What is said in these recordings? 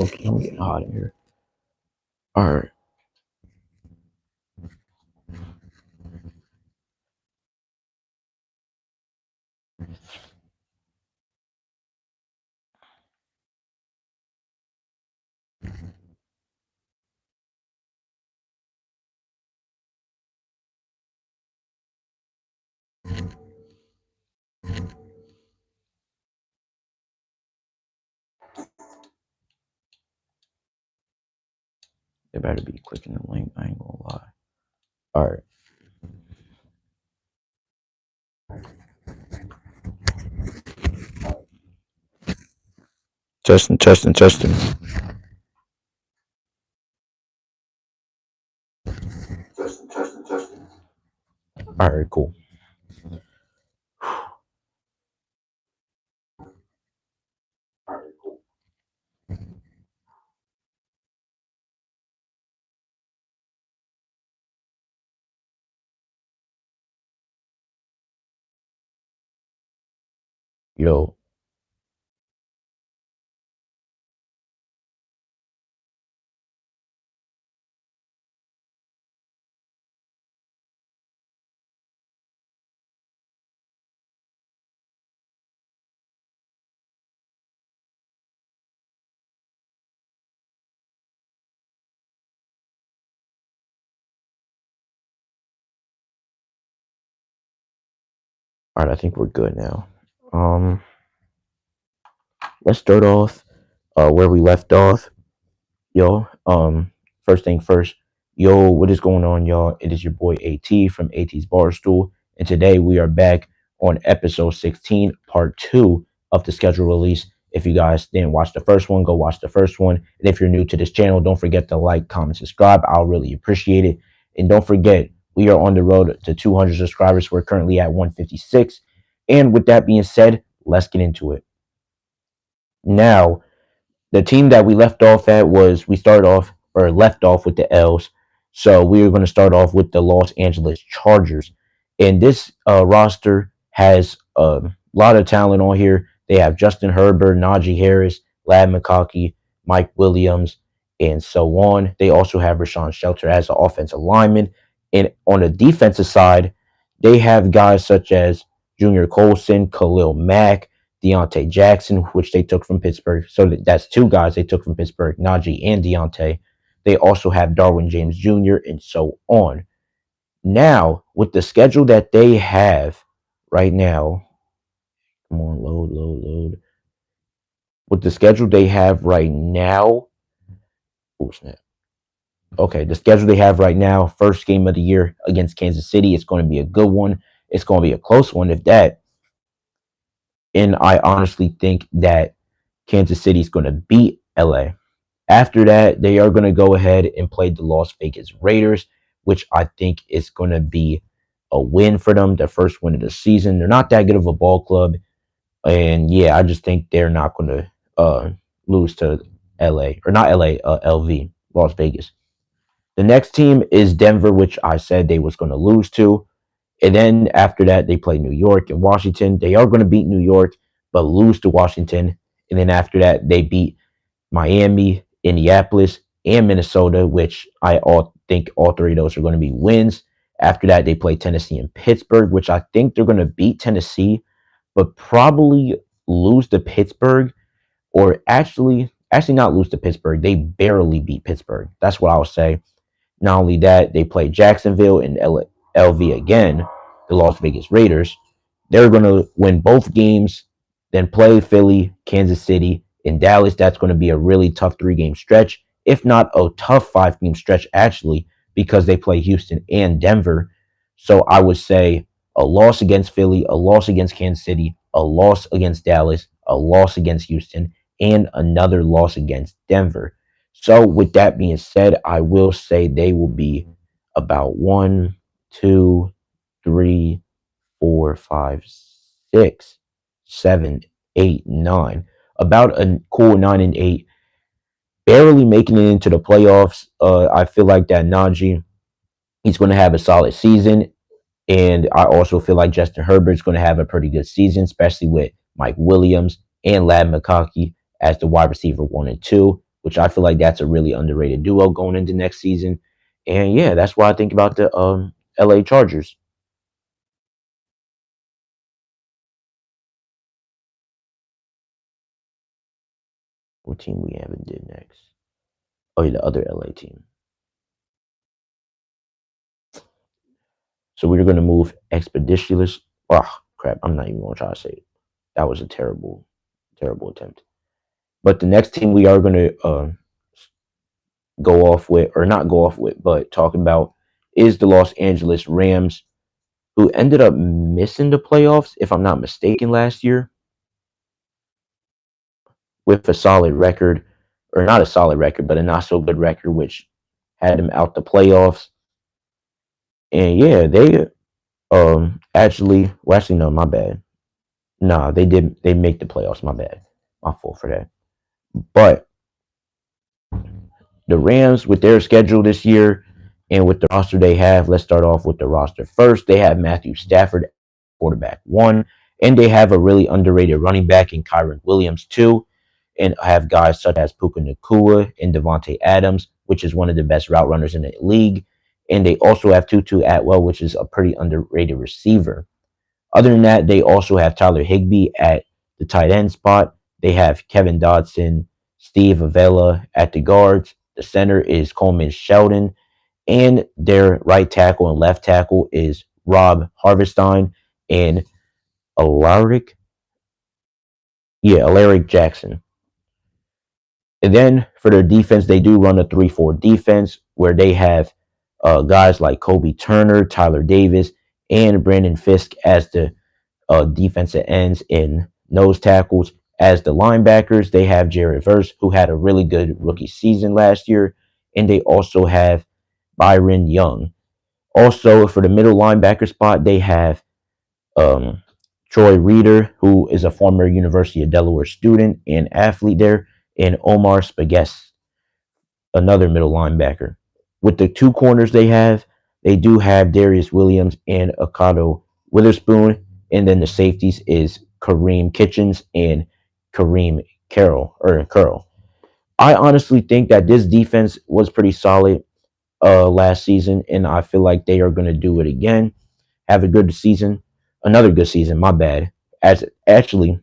Okay, I'm getting hot in here. All right. They better be clicking the link. I ain't gonna lie. All right. Testing, testing, testing. Testing, testing, testing. All right, cool. All right, cool. Yo, all right. I think we're good now. Um, let's start off where we left off. Yo, first thing first, yo, what is going on, y'all? It is your boy AT from AT's Barstool, and today we are back on episode 16, part 2 of the schedule release. If you guys didn't watch the first one, go watch the first one. And if you're new to this channel, don't forget to like, comment, subscribe. I'll really appreciate it. And don't forget, we are on the road to 200 subscribers. We're currently at 156. And with that being said, let's get into it. Now, the team that we left off at was we started off or left off with the L's. So we were going to start off with the Los Angeles Chargers. And this roster has a lot of talent on here. They have Justin Herbert, Najee Harris, Lad McConkey, Mike Williams, and so on. They also have Rashawn Shelter as an offensive lineman. And on the defensive side, they have guys such as Junior Colson, Khalil Mack, Deontay Jackson, which they took from Pittsburgh. So that's two guys they took from Pittsburgh, Najee and Deontay. They also have Darwin James Jr. and so on. Now, with the schedule that they have right now, come on, load, load, load. With the schedule they have right now, oh snap. Okay, the schedule they have right now, first game of the year against Kansas City, it's going to be a good one. It's going to be a close one, if that. And I honestly think that Kansas City is going to beat LA. After that, they are going to go ahead and play the Las Vegas Raiders, which I think is going to be a win for them, their first win of the season. They're not that good of a ball club. And yeah, I just think they're not going to lose to LA, or not LA, LV, Las Vegas. The next team is Denver, which I said they was going to lose to. And then after that, they play New York and Washington. They are going to beat New York, but lose to Washington. And then after that, they beat Miami, Indianapolis, and Minnesota, which I all think all three of those are going to be wins. After that, they play Tennessee and Pittsburgh, which I think they're going to beat Tennessee, but probably lose to Pittsburgh, or actually not lose to Pittsburgh. They barely beat Pittsburgh. That's what I would say. Not only that, they play Jacksonville and LV again, the Las Vegas Raiders. They're going to win both games, then play Philly, Kansas City, and Dallas. That's going to be a really tough 3 game stretch, if not a tough 5 game stretch, actually, because they play Houston and Denver. So I would say a loss against Philly, a loss against Kansas City, a loss against Dallas, a loss against Houston, and another loss against Denver. So, with that being said, I will say they will be about 1, 2, 3, 4, 5, 6, 7, 8, 9. About a cool 9-8, barely making it into the playoffs. I feel like that Najee, he's going to have a solid season. And I also feel like Justin Herbert's going to have a pretty good season, especially with Mike Williams and Lad McConkey as the wide receiver 1 and 2, which I feel like that's a really underrated duo going into next season. And yeah, that's what I think about the LA Chargers. What team we haven't did next? Oh yeah, the other LA team. So we're gonna move expeditious. Oh crap! I'm not even gonna try to say it. That was a terrible, terrible attempt. But the next team we are gonna go off with, or not go off with, but talking about is the Los Angeles Rams, who ended up missing the playoffs, if I'm not mistaken, last year with a solid record, or not a solid record, but a not so good record, which had them out the playoffs. And yeah, they actually no, my bad. Nah, they make the playoffs, my bad. My fault for that. But the Rams with their schedule this year and with the roster they have, let's start off with the roster first. They have Matthew Stafford, quarterback one, and they have a really underrated running back in Kyron Williams too, and have guys such as Puka Nakua and Devontae Adams, which is one of the best route runners in the league. And they also have Tutu Atwell, which is a pretty underrated receiver. Other than that, they also have Tyler Higbee at the tight end spot. They have Kevin Dodson, Steve Avila at the guards. The center is Coleman Sheldon, and their right tackle and left tackle is Rob Harvestein and Alaric, Alaric Jackson. And then for their defense, they do run a 3-4 defense where they have guys like Kobe Turner, Tyler Davis, and Brandon Fisk as the defensive ends and nose tackles. As the linebackers, they have Jared Verse, who had a really good rookie season last year, and they also have Byron Young. Also, for the middle linebacker spot, they have um, Troy Reader, who is a former University of Delaware student and athlete there, and Omar Spages, another middle linebacker. With the two corners they do have Darius Williams and Akado Witherspoon, and then the safeties is Kareem Kitchens and Kareem Curl. I honestly think that this defense was pretty solid last season, and I feel like they are going to do it again. Have a good season, another good season. My bad. As actually,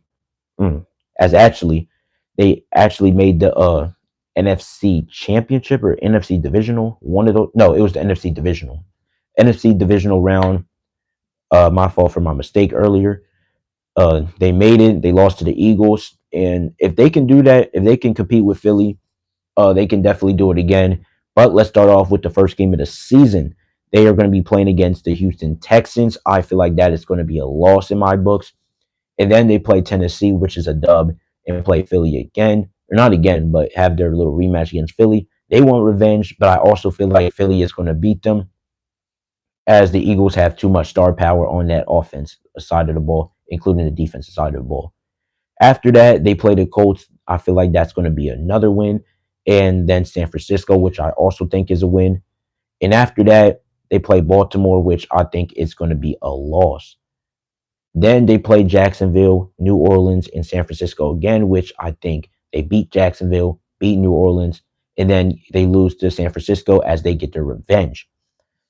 mm, as actually, they actually made the NFC Championship or NFC Divisional. One of those. No, it was the NFC Divisional. NFC Divisional round. My fault for my mistake earlier. They made it. They lost to the Eagles, and if they can do that, if they can compete with Philly, they can definitely do it again. But let's start off with the first game of the season. They are going to be playing against the Houston Texans. I feel like that is going to be a loss in my books. And then they play Tennessee, which is a dub, and play Philly again. Or not again, but have their little rematch against Philly. They want revenge, but I also feel like Philly is going to beat them as the Eagles have too much star power on that offense side of the ball, including the defensive side of the ball. After that, they play the Colts. I feel like that's going to be another win. And then San Francisco, which I also think is a win. And after that, they play Baltimore, which I think is going to be a loss. Then they play Jacksonville, New Orleans, and San Francisco again, which I think they beat Jacksonville, beat New Orleans, and then they lose to San Francisco as they get their revenge.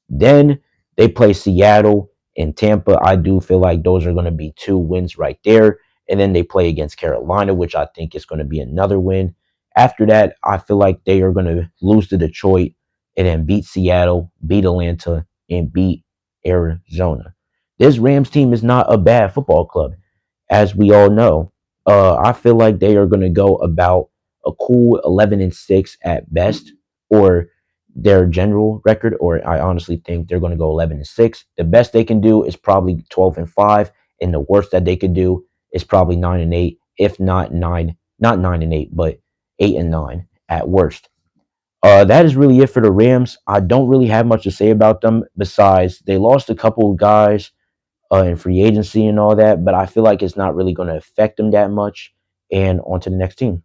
Then they play Seattle and Tampa. I do feel like those are going to be two wins right there. And then they play against Carolina, which I think is going to be another win. After that, I feel like they are going to lose to Detroit and then beat Seattle, beat Atlanta, and beat Arizona. This Rams team is not a bad football club, as we all know. I feel like they are going to go about a cool 11-6 at best, or their general record, or I honestly think they're going to go 11-6. The best they can do is probably 12-5, and the worst that they could do is probably 9-8, if not 9, not 9-8, but 8-9 at worst. That is really it for the Rams. I don't really have much to say about them besides they lost a couple of guys in free agency and all that, but I feel like it's not really going to affect them that much. And on to the next team.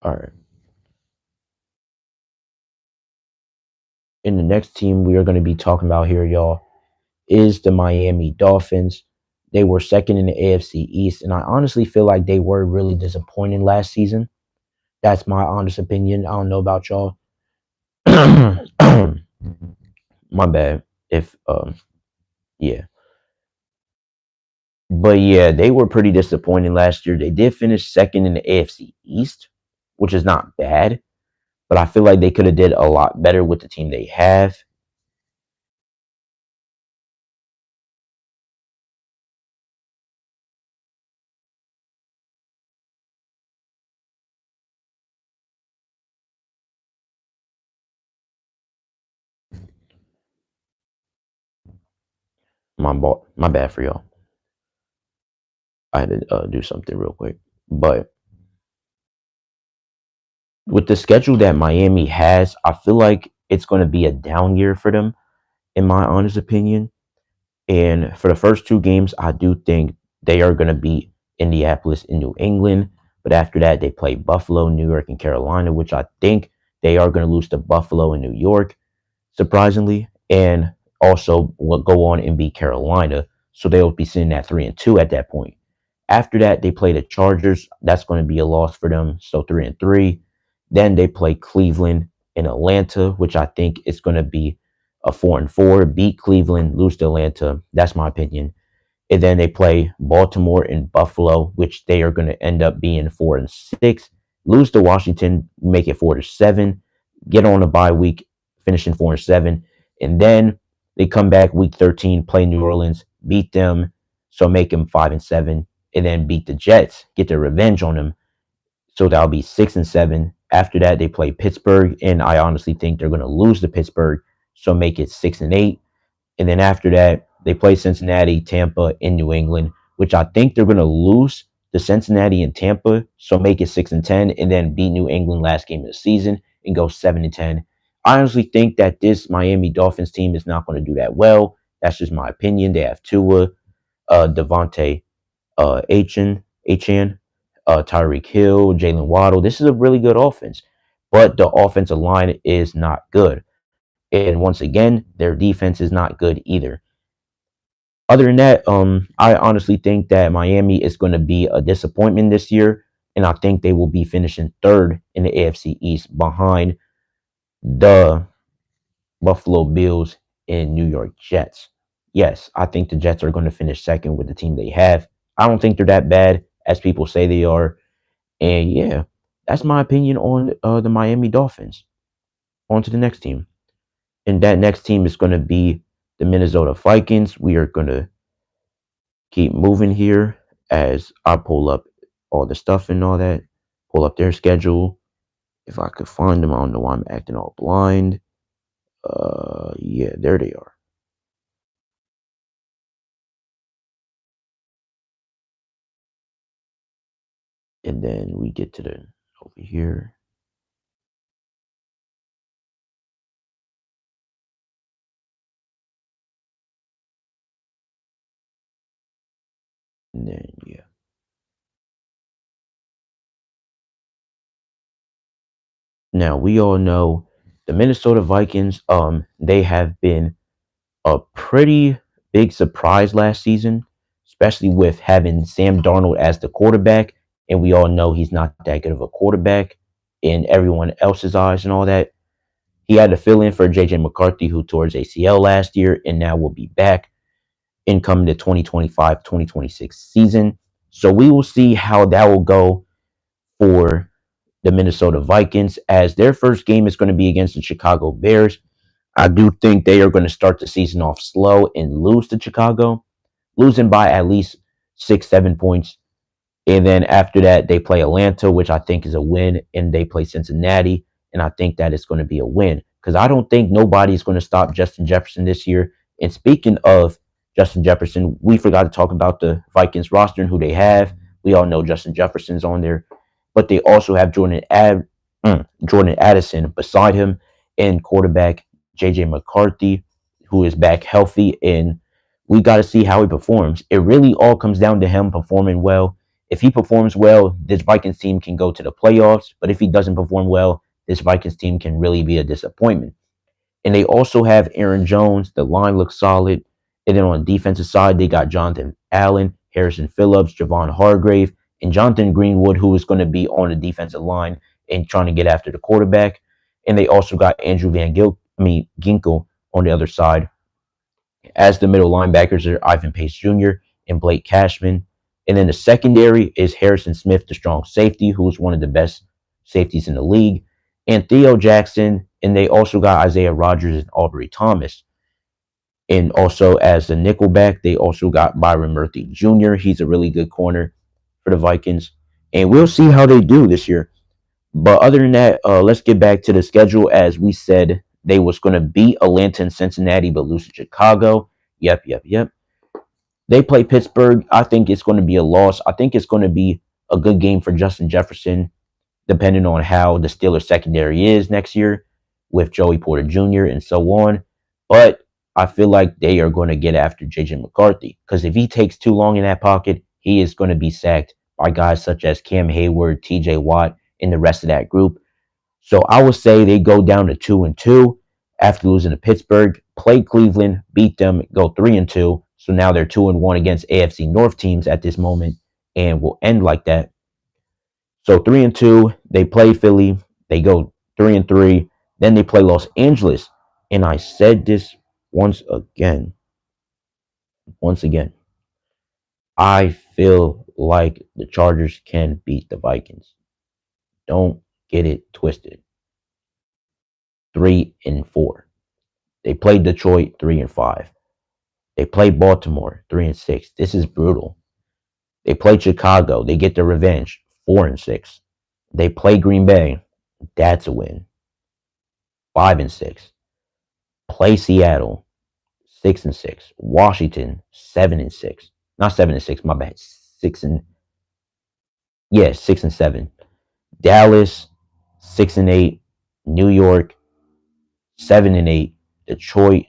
All right. And the next team we are going to be talking about here, y'all, is the Miami Dolphins. They were second in the AFC East, and I honestly feel like they were really disappointing last season. That's my honest opinion. I don't know about y'all. My bad. If yeah. But yeah, they were pretty disappointing last year. They did finish second in the AFC East, which is not bad, but I feel like they could have did a lot better with the team they have. My bad for y'all. I had to do something real quick. But with the schedule that Miami has, I feel like it's going to be a down year for them, in my honest opinion. And for the first two games, I do think they are going to beat Indianapolis and New England. But after that, they play Buffalo, New York, and Carolina, which I think they are going to lose to Buffalo and New York, surprisingly, and also will go on and beat Carolina. So they'll be sitting at 3-2 at that point. After that, they play the Chargers. That's going to be a loss for them. So 3-3. Then they play Cleveland and Atlanta, which I think is going to be a 4-4. Beat Cleveland, lose to Atlanta. That's my opinion. And then they play Baltimore and Buffalo, which they are going to end up being 4-6. Lose to Washington, make it 4-7. Get on a bye week, finishing 4-7, and then they come back week 13, play New Orleans, beat them, so make them 5-7, and then beat the Jets, get their revenge on them. So that'll be 6-7. After that, they play Pittsburgh, and I honestly think they're going to lose to Pittsburgh, so make it 6-8. And then after that, they play Cincinnati, Tampa, and New England, which I think they're going to lose to Cincinnati and Tampa. So make it 6-10, and then beat New England last game of the season and go 7-10. I honestly think that this Miami Dolphins team is not going to do that well. That's just my opinion. They have Tua, Devontae, Achan, Tyreek Hill, Jalen Waddle. This is a really good offense, but the offensive line is not good. And once again, their defense is not good either. Other than that, I honestly think that Miami is going to be a disappointment this year, and I think they will be finishing third in the AFC East behind the Buffalo Bills and New York Jets. Yes, I think the Jets are going to finish second with the team they have. I don't think they're that bad as people say they are, and yeah, that's my opinion on the Miami Dolphins. On to the next team, and that next team is going to be the Minnesota Vikings. We are going to keep moving here as I pull up all the stuff and all that, pull up their schedule. If I could find them, I don't know why I'm acting all blind. Yeah, there they are. And then we get to the over here, and then yeah. Now we all know the Minnesota Vikings. They have been a pretty big surprise last season, especially with having Sam Darnold as the quarterback. And we all know he's not that good of a quarterback in everyone else's eyes and all that. He had to fill in for JJ McCarthy, who tore his ACL last year and now will be back in coming to 2025-2026 season. So we will see how that will go for the Minnesota Vikings, as their first game is going to be against the Chicago Bears. I do think they are going to start the season off slow and lose to Chicago, losing by at least 6, 7 points. And then after that, they play Atlanta, which I think is a win, and they play Cincinnati, and I think that is going to be a win because I don't think nobody's going to stop Justin Jefferson this year. And speaking of Justin Jefferson, we forgot to talk about the Vikings roster and who they have. We all know Justin Jefferson's on there, but they also have Jordan Addison beside him, and quarterback JJ McCarthy, who is back healthy, and we got to see how he performs. It really all comes down to him performing well, If he performs well, this Vikings team can go to the playoffs. But if he doesn't perform well, this Vikings team can really be a disappointment. And they also have Aaron Jones. The line looks solid. And then on the defensive side, they got Jonathan Allen, Harrison Phillips, Javon Hargrave, and Jonathan Greenwood, who is going to be on the defensive line and trying to get after the quarterback. And they also got Andrew Ginkle on the other side. As the middle linebackers are Ivan Pace Jr. and Blake Cashman. And then the secondary is Harrison Smith, the strong safety, who's one of the best safeties in the league, and Theo Jackson. And they also got Isaiah Rogers and Aubrey Thomas. And also as the nickelback, they also got Byron Murphy Jr. He's a really good corner for the Vikings. And we'll see how they do this year. But other than that, let's get back to the schedule. As we said, they was going to beat Atlanta and Cincinnati, but lose to Chicago. Yep. They play Pittsburgh. I think it's going to be a loss. I think it's going to be a good game for Justin Jefferson, depending on how the Steelers secondary is next year with Joey Porter Jr. and so on. But I feel like they are going to get after JJ McCarthy, because if he takes too long in that pocket, he is going to be sacked by guys such as Cam Hayward, TJ Watt, and the rest of that group. So I would say they go down to 2-2 after losing to Pittsburgh, play Cleveland, beat them, go 3-2. So now they're 2-1 against AFC North teams at this moment, and will end like that. So 3-2, they play Philly, they go 3-3, then they play Los Angeles. And I said this once again, I feel like the Chargers can beat the Vikings. Don't get it twisted. 3-4. They play Detroit 3-5. They play Baltimore 3-6. This is brutal. They play Chicago. They get their revenge 4-6. They play Green Bay. That's a win. 5-6. Play Seattle 6-6. Washington 7-6. Not 7-6. My bad. 6-7. Dallas 6-8. New York 7-8. Detroit,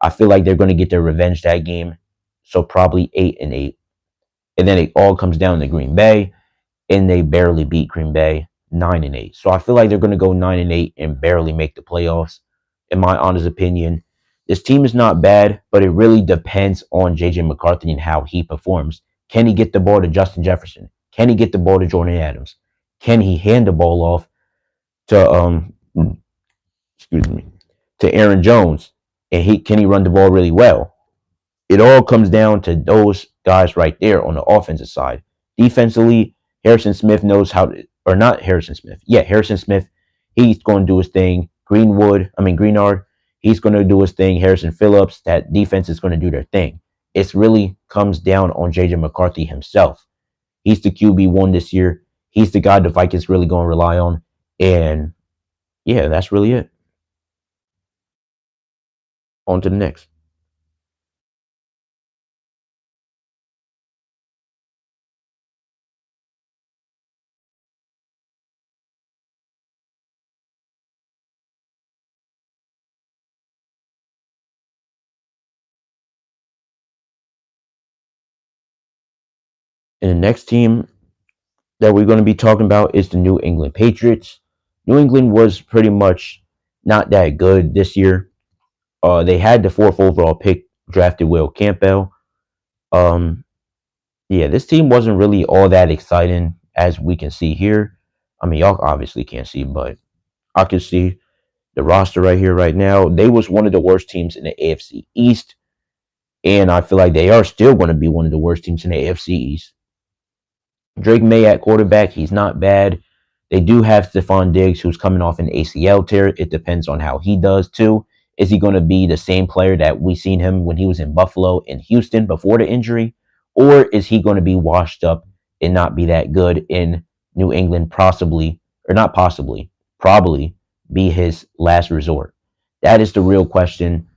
I feel like they're going to get their revenge that game. So probably 8-8. And then it all comes down to Green Bay, and they barely beat Green Bay 9-8. So I feel like they're going to go 9-8 and barely make the playoffs. In my honest opinion, this team is not bad, but it really depends on JJ McCarthy and how he performs. Can he get the ball to Justin Jefferson? Can he get the ball to Jordan Adams? Can he hand the ball off to excuse me, to Aaron Jones? And can he run the ball really well? It all comes down to those guys right there on the offensive side. Defensively, Harrison Smith knows how to, or not Harrison Smith. Yeah, Harrison Smith, he's going to do his thing. Greenard, he's going to do his thing. Harrison Phillips, that defense is going to do their thing. It really comes down on JJ McCarthy himself. He's the QB1 this year. He's the guy the Vikings really going to rely on. And yeah, that's really it. On to the next. And the next team that we're going to be talking about is the New England Patriots. New England was pretty much not that good this year. They had the fourth overall pick, drafted Will Campbell. Um, yeah, this team wasn't really all that exciting, as we can see here. I mean, y'all obviously can't see, but I can see the roster right here, right now. They was one of the worst teams in the AFC East, and I feel like they are still going to be one of the worst teams in the AFC East. Drake May at quarterback, he's not bad. They do have Stephon Diggs, who's coming off an ACL tear. It depends on how he does too. Is he going to be the same player that we seen him when he was in Buffalo and Houston before the injury? Or is he going to be washed up and not be that good in New England, possibly, or not possibly, probably be his last resort? That is the real question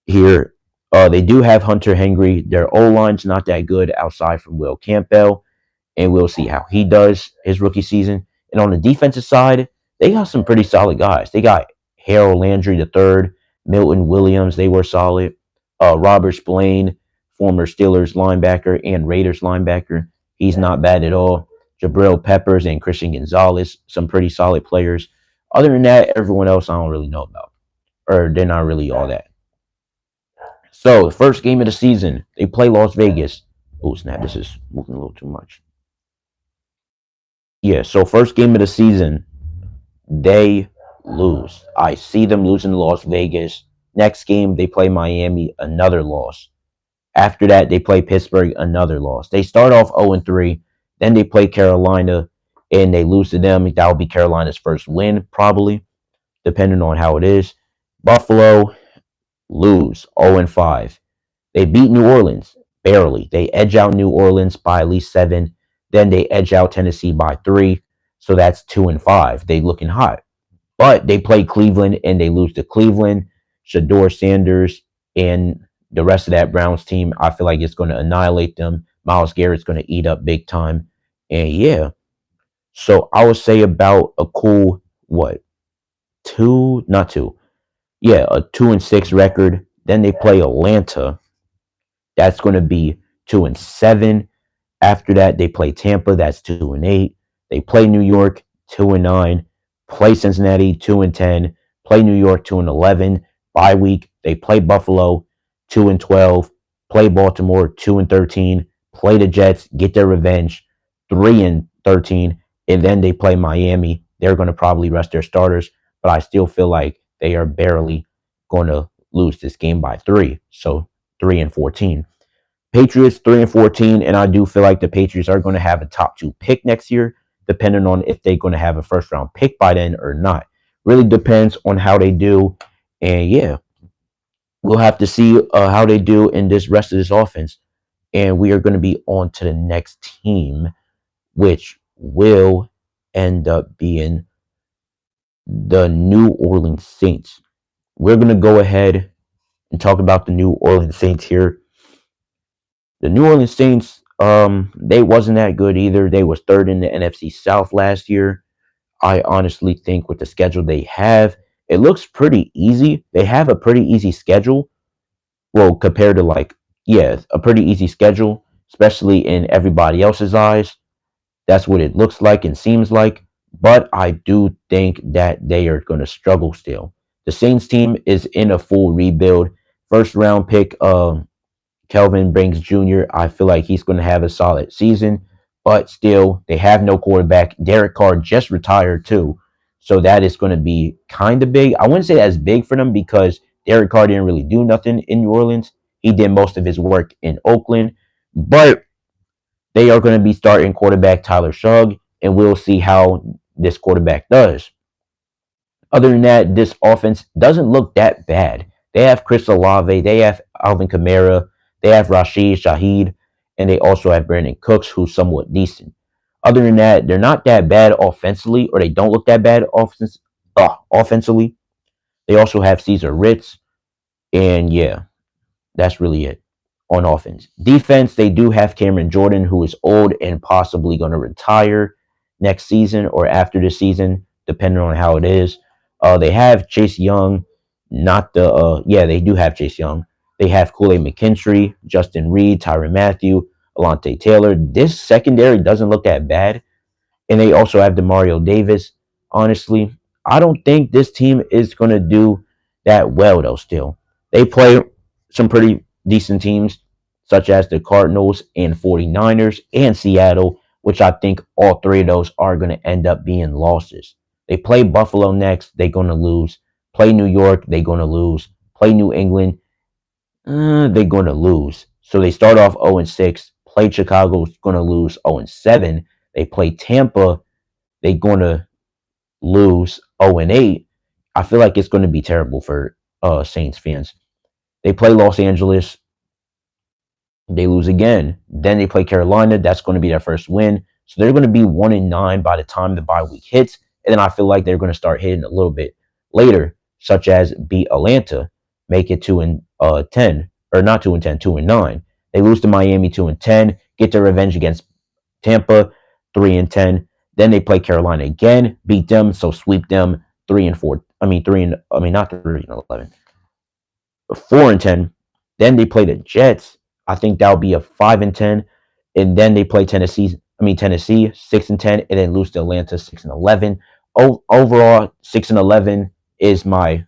here. They do have Hunter Henry. Their O-line's not that good outside from Will Campbell, and we'll see how he does his rookie season. And on the defensive side, they got some pretty solid guys. They got Harold Landry III, Milton Williams. They were solid. Robert Spillane, former Steelers linebacker and Raiders linebacker. He's not bad at all. Jabril Peppers and Christian Gonzalez, some pretty solid players. Other than that, everyone else I don't really know about, or they're not really all that. So, first game of the season, they play Las Vegas. Oh snap! This is moving a little too much. Yeah. So, first game of the season, they lose. I see them losing to Las Vegas. Next game, they play Miami, another loss. After that, they play Pittsburgh, another loss. They start off 0-3, then they play Carolina, and they lose to them. That will be Carolina's first win, probably, depending on how it is. Buffalo lose 0-5. They beat New Orleans barely. They edge out New Orleans by at least 7. Then they edge out Tennessee by 3. So that's 2-5. They looking hot. But they play Cleveland and they lose to Cleveland. Shador Sanders and the rest of that Browns team, I feel like it's going to annihilate them. Miles Garrett's going to eat up big time. And yeah, so I would say about a cool, what, two, not two. Yeah, a 2-6 record. Then they play Atlanta. That's going to be 2-7. After that, they play Tampa. That's 2-8. They play New York 2-9. Play Cincinnati 2-10. Play New York 2-11. Bye week. They play Buffalo 2-12. Play Baltimore 2-13. Play the Jets. Get their revenge 3-13. And then they play Miami. They're going to probably rest their starters, but I still feel like they are barely going to lose this game by 3. So 3-14. Patriots 3-14, and I do feel like the Patriots are going to have a top 2 pick next year, depending on if they're going to have a first round pick by then or not. Really depends on how they do, and yeah, we'll have to see how they do in this rest of this offense. And we are going to be on to the next team, which will end up being the New Orleans Saints. We're going to go ahead and talk about the New Orleans Saints here. The New Orleans Saints, they wasn't that good either. They was third in the NFC South last year. I honestly think with the schedule they have, it looks pretty easy. They have a pretty easy schedule. Well, compared to like, yeah, a pretty easy schedule, especially in everybody else's eyes. That's what it looks like and seems like. But I do think that they are going to struggle still. The Saints team is in a full rebuild. First round pick, Kelvin Banks Jr., I feel like he's going to have a solid season, but still, they have no quarterback. Derek Carr just retired, too. So that is going to be kind of big. I wouldn't say that's big for them because Derek Carr didn't really do nothing in New Orleans. He did most of his work in Oakland, but they are going to be starting quarterback Tyler Shugg, and we'll see how this quarterback does. Other than that, this offense doesn't look that bad. They have Chris Olave, they have Alvin Kamara, they have Rashid Shaheed, and they also have Brandon Cooks, who's somewhat decent. Other than that, they're not that bad offensively, or they don't look that bad offensively. They also have Caesar Ritz, and yeah, that's really it on offense. Defense, they do have Cameron Jordan, who is old and possibly going to retire next season or after the season, depending on how it is. They have Chase Young, not the yeah, they do have Chase Young. They have Kool-Aid McKinstry, Justin Reed, Tyron Matthew, Alante Taylor. This secondary doesn't look that bad. And they also have Demario Davis. Honestly, I don't think this team is going to do that well, though, still. They play some pretty decent teams, such as the Cardinals and 49ers and Seattle, which I think all 3 of those are going to end up being losses. They play Buffalo next, they're going to lose. Play New York, they're going to lose. Play New England, they're going to lose. So they start off 0-6. Play Chicago, going to lose 0-7. They play Tampa, they're going to lose 0-8. I feel like it's going to be terrible for Saints fans. They play Los Angeles, they lose again. Then they play Carolina, that's going to be their first win. So they're going to be 1-9 by the time the bye week hits. And then I feel like they're going to start hitting a little bit later, such as beat Atlanta, make it 2-10, or not 2-10, 2-9. They lose to Miami 2-10, get their revenge against Tampa 3-10. Then they play Carolina again, beat them, so sweep them 3-4. Not 3-11, 4-10. Then they play the Jets. I think that'll be a 5-10. and then they play Tennessee 6-10, and then lose to Atlanta 6-11. Overall, 6-11 is my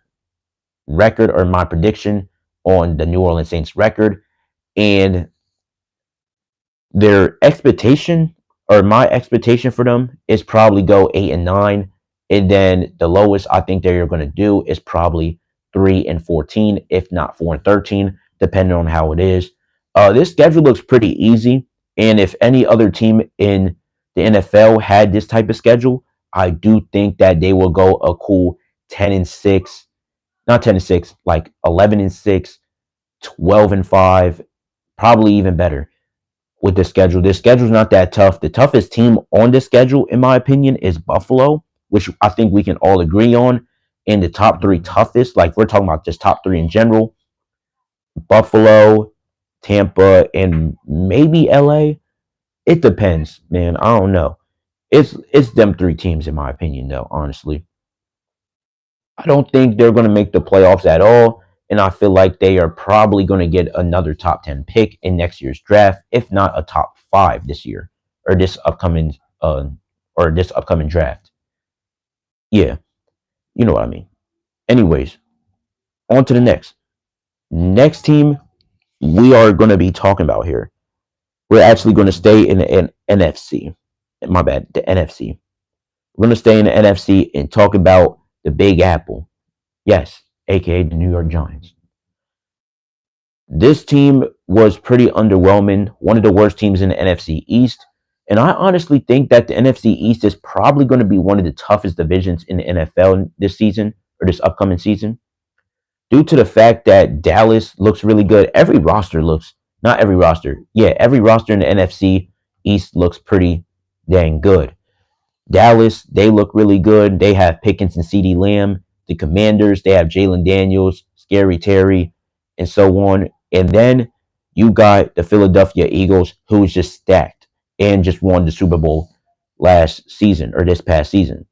record or my prediction on the New Orleans Saints record, and their expectation or my expectation for them is probably go 8-9, and then the lowest I think they're going to do is probably 3-14, if not 4-13, depending on how it is. This schedule looks pretty easy, and if any other team in the NFL had this type of schedule, I do think that they will go a cool 10-6, not 10-6, like 11-6, 12-5, probably even better with the schedule. This schedule's not that tough. The toughest team on the schedule, in my opinion, is Buffalo, which I think we can all agree on. In the top three toughest, like we're talking about just top three in general, Buffalo, Tampa, and maybe LA. It depends, man. I don't know. It's them three teams in my opinion, though. Honestly, I don't think they're going to make the playoffs at all. And I feel like they are probably going to get another top 10 pick in next year's draft, if not a top five this year or this upcoming draft. Yeah, you know what I mean. Anyways, on to the next team we are going to be talking about here. We're actually going to stay in the NFC. My bad, the NFC. We're going to stay in the NFC and talk about the Big Apple. Yes, aka the New York Giants. This team was pretty underwhelming, one of the worst teams in the NFC East. And I honestly think that the NFC East is probably going to be one of the toughest divisions in the NFL this season or this upcoming season, due to the fact that Dallas looks really good. Not every roster, yeah, every roster in the NFC East looks pretty dang good. Dallas, they look really good. They have Pickens and CeeDee Lamb. The Commanders, they have Jalen Daniels, Scary Terry, and so on. And then you got the Philadelphia Eagles, who is just stacked and just won the Super Bowl last season or this past season.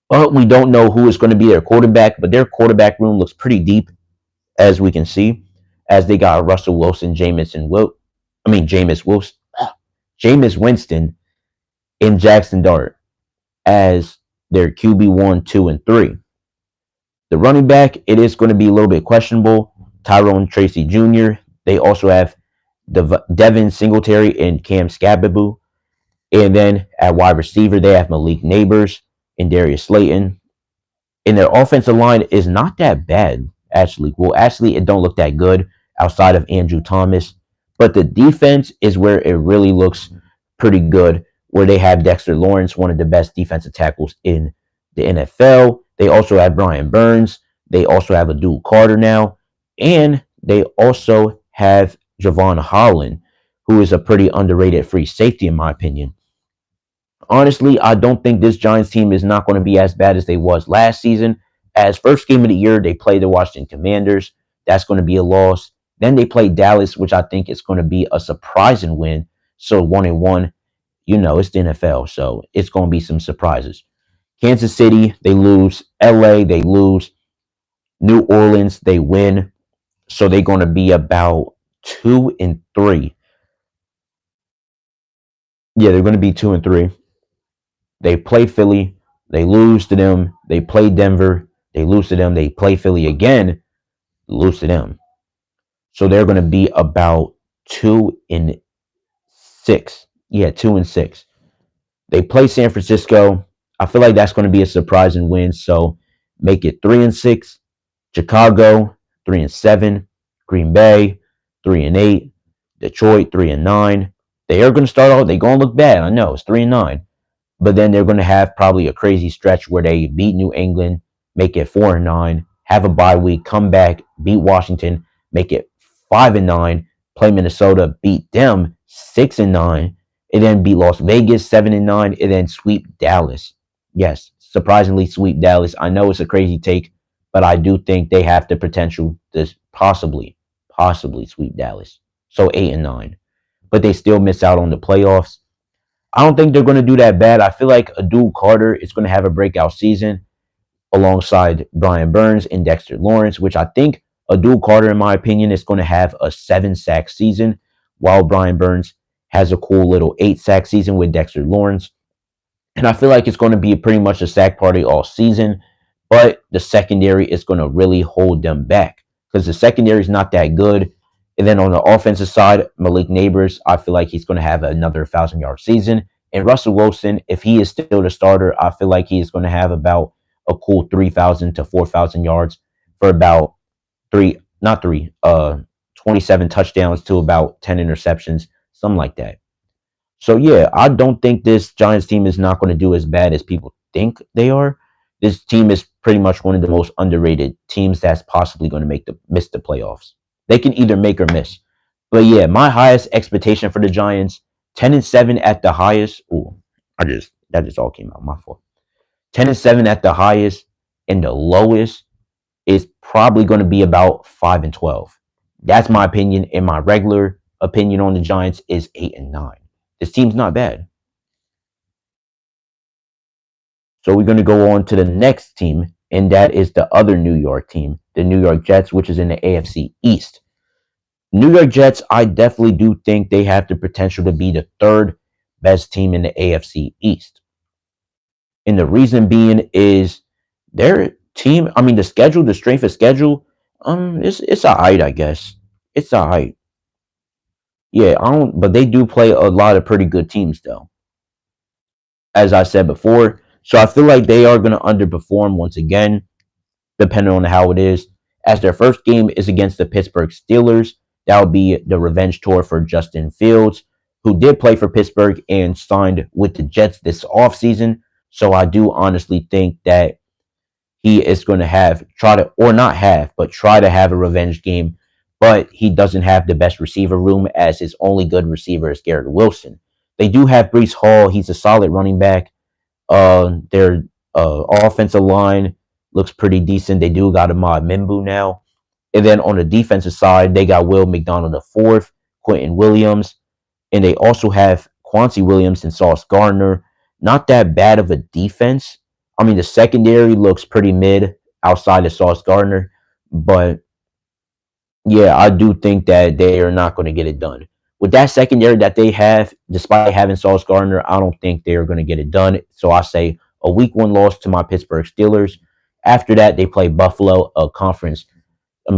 But we don't know who is going to be their quarterback, but their quarterback room looks pretty deep, as we can see, as they got Russell Wilson, Jameis Wilson, Jameis Winston, and Jackson Dart as their QB1, 2, and 3. The running back, it is going to be a little bit questionable. Tyrone Tracy Jr. They also have Devin Singletary and Cam Scababoo. And then at wide receiver, they have Malik Neighbors and Darius Slayton. And their offensive line is not that bad, actually. Well, actually, it don't look that good outside of Andrew Thomas. But the defense is where it really looks pretty good, where they have Dexter Lawrence, one of the best defensive tackles in the NFL. They also have Brian Burns. They also have Abdul Carter now. And they also have Javon Holland, who is a pretty underrated free safety, in my opinion. Honestly, I don't think this Giants team is not going to be as bad as they was last season. As first game of the year, they played the Washington Commanders. That's going to be a loss. Then they played Dallas, which I think is going to be a surprising win. So 1-1, it's the NFL, so it's going to be some surprises. Kansas City, they lose. LA, they lose. New Orleans, they win. So they're going to be about 2-3. Yeah, they're going to be 2-3. They play Philly, they lose to them. They play Denver, they lose to them. They play Philly again, lose to them. So they're going to be about 2-6. Yeah, 2-6. They play San Francisco. I feel like that's going to be a surprising win. So make it 3-6. Chicago 3-7. Green Bay 3-8. Detroit 3-9. They are going to start off. They're going to look bad. I know it's 3-9. But then they're going to have probably a crazy stretch where they beat New England, make it 4-9, have a bye week, come back, beat Washington, make it 5-9, play Minnesota, beat them 6-9, and then beat Las Vegas 7-9, and then sweep Dallas. Yes, surprisingly sweep Dallas. I know it's a crazy take, but I do think they have the potential to possibly sweep Dallas. So 8-9, but they still miss out on the playoffs. I don't think they're going to do that bad. I feel like Abdul Carter is going to have a breakout season alongside Brian Burns and Dexter Lawrence, which I think Abdul Carter, in my opinion, is going to have a 7-sack season, while Brian Burns has a cool little 8 sack season with Dexter Lawrence. And I feel like it's going to be pretty much a sack party all season, but the secondary is going to really hold them back because the secondary is not that good. And then on the offensive side, Malik Neighbors, I feel like he's going to have another 1,000 yard season. And Russell Wilson, if he is still the starter, I feel like he is going to have about a cool 3,000 to 4,000 yards for about not three, 27 touchdowns to about 10 interceptions, something like that. So yeah, I don't think this Giants team is not going to do as bad as people think they are. This team is pretty much one of the most underrated teams that's possibly going to miss the playoffs. They can either make or miss. But yeah, my highest expectation for the Giants, 10-7 at the highest. Ooh, that just all came out my fault. 10-7 at the highest, and the lowest is probably going to be about 5-12. That's my opinion. And my regular opinion on the Giants is 8-9. This team's not bad. So we're going to go on to the next team, and that is the other New York team, the New York Jets, which is in the AFC East. New York Jets, I definitely do think they have the potential to be the third best team in the AFC East. And the reason being is their team, I mean, the strength of schedule, it's a height, I guess. It's a height. Yeah, I don't, but they do play a lot of pretty good teams, though, as I said before. So I feel like they are going to underperform once again, depending on how it is. As their first game is against the Pittsburgh Steelers, that will be the revenge tour for Justin Fields, who did play for Pittsburgh and signed with the Jets this offseason. So I do honestly think that he is going to try to have a revenge game, but he doesn't have the best receiver room as his only good receiver is Garrett Wilson. They do have Brees Hall. He's a solid running back. Their offensive line looks pretty decent. They do got Ahmad Mimbu now. And then on the defensive side, they got Will McDonald the fourth, Quentin Williams, and they also have Quancy Williams and Sauce Gardner. Not that bad of a defense. I mean, the secondary looks pretty mid outside of Sauce Gardner, but yeah, I do think that they are not going to get it done. With that secondary that they have, despite having Sauce Gardner, I don't think they are going to get it done. So I say a week 1 loss to my Pittsburgh Steelers. After that, they play Buffalo,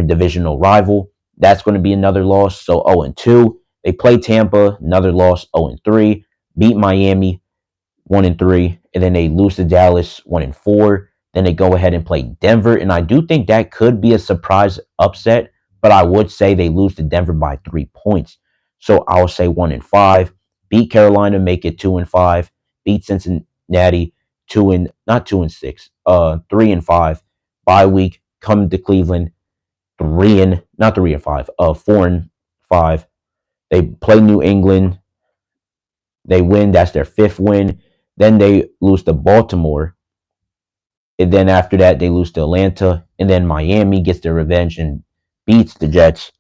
divisional rival. That's going to be another loss. So 0-2. They play Tampa, another loss, 0-3. Beat Miami, 1-3, and then they lose to Dallas, 1-4. Then they go ahead and play Denver, and I do think that could be a surprise upset, but I would say they lose to Denver by 3 points. So I'll say 1-5. Beat Carolina, make it 2-5. Beat Cincinnati, 2-6, 3-5. Bye week, come to Cleveland, three and not 3-5, 4-5. They play New England, they win. That's their fifth win. Then they lose to Baltimore. And then after that, they lose to Atlanta. And then Miami gets their revenge and beats the Jets.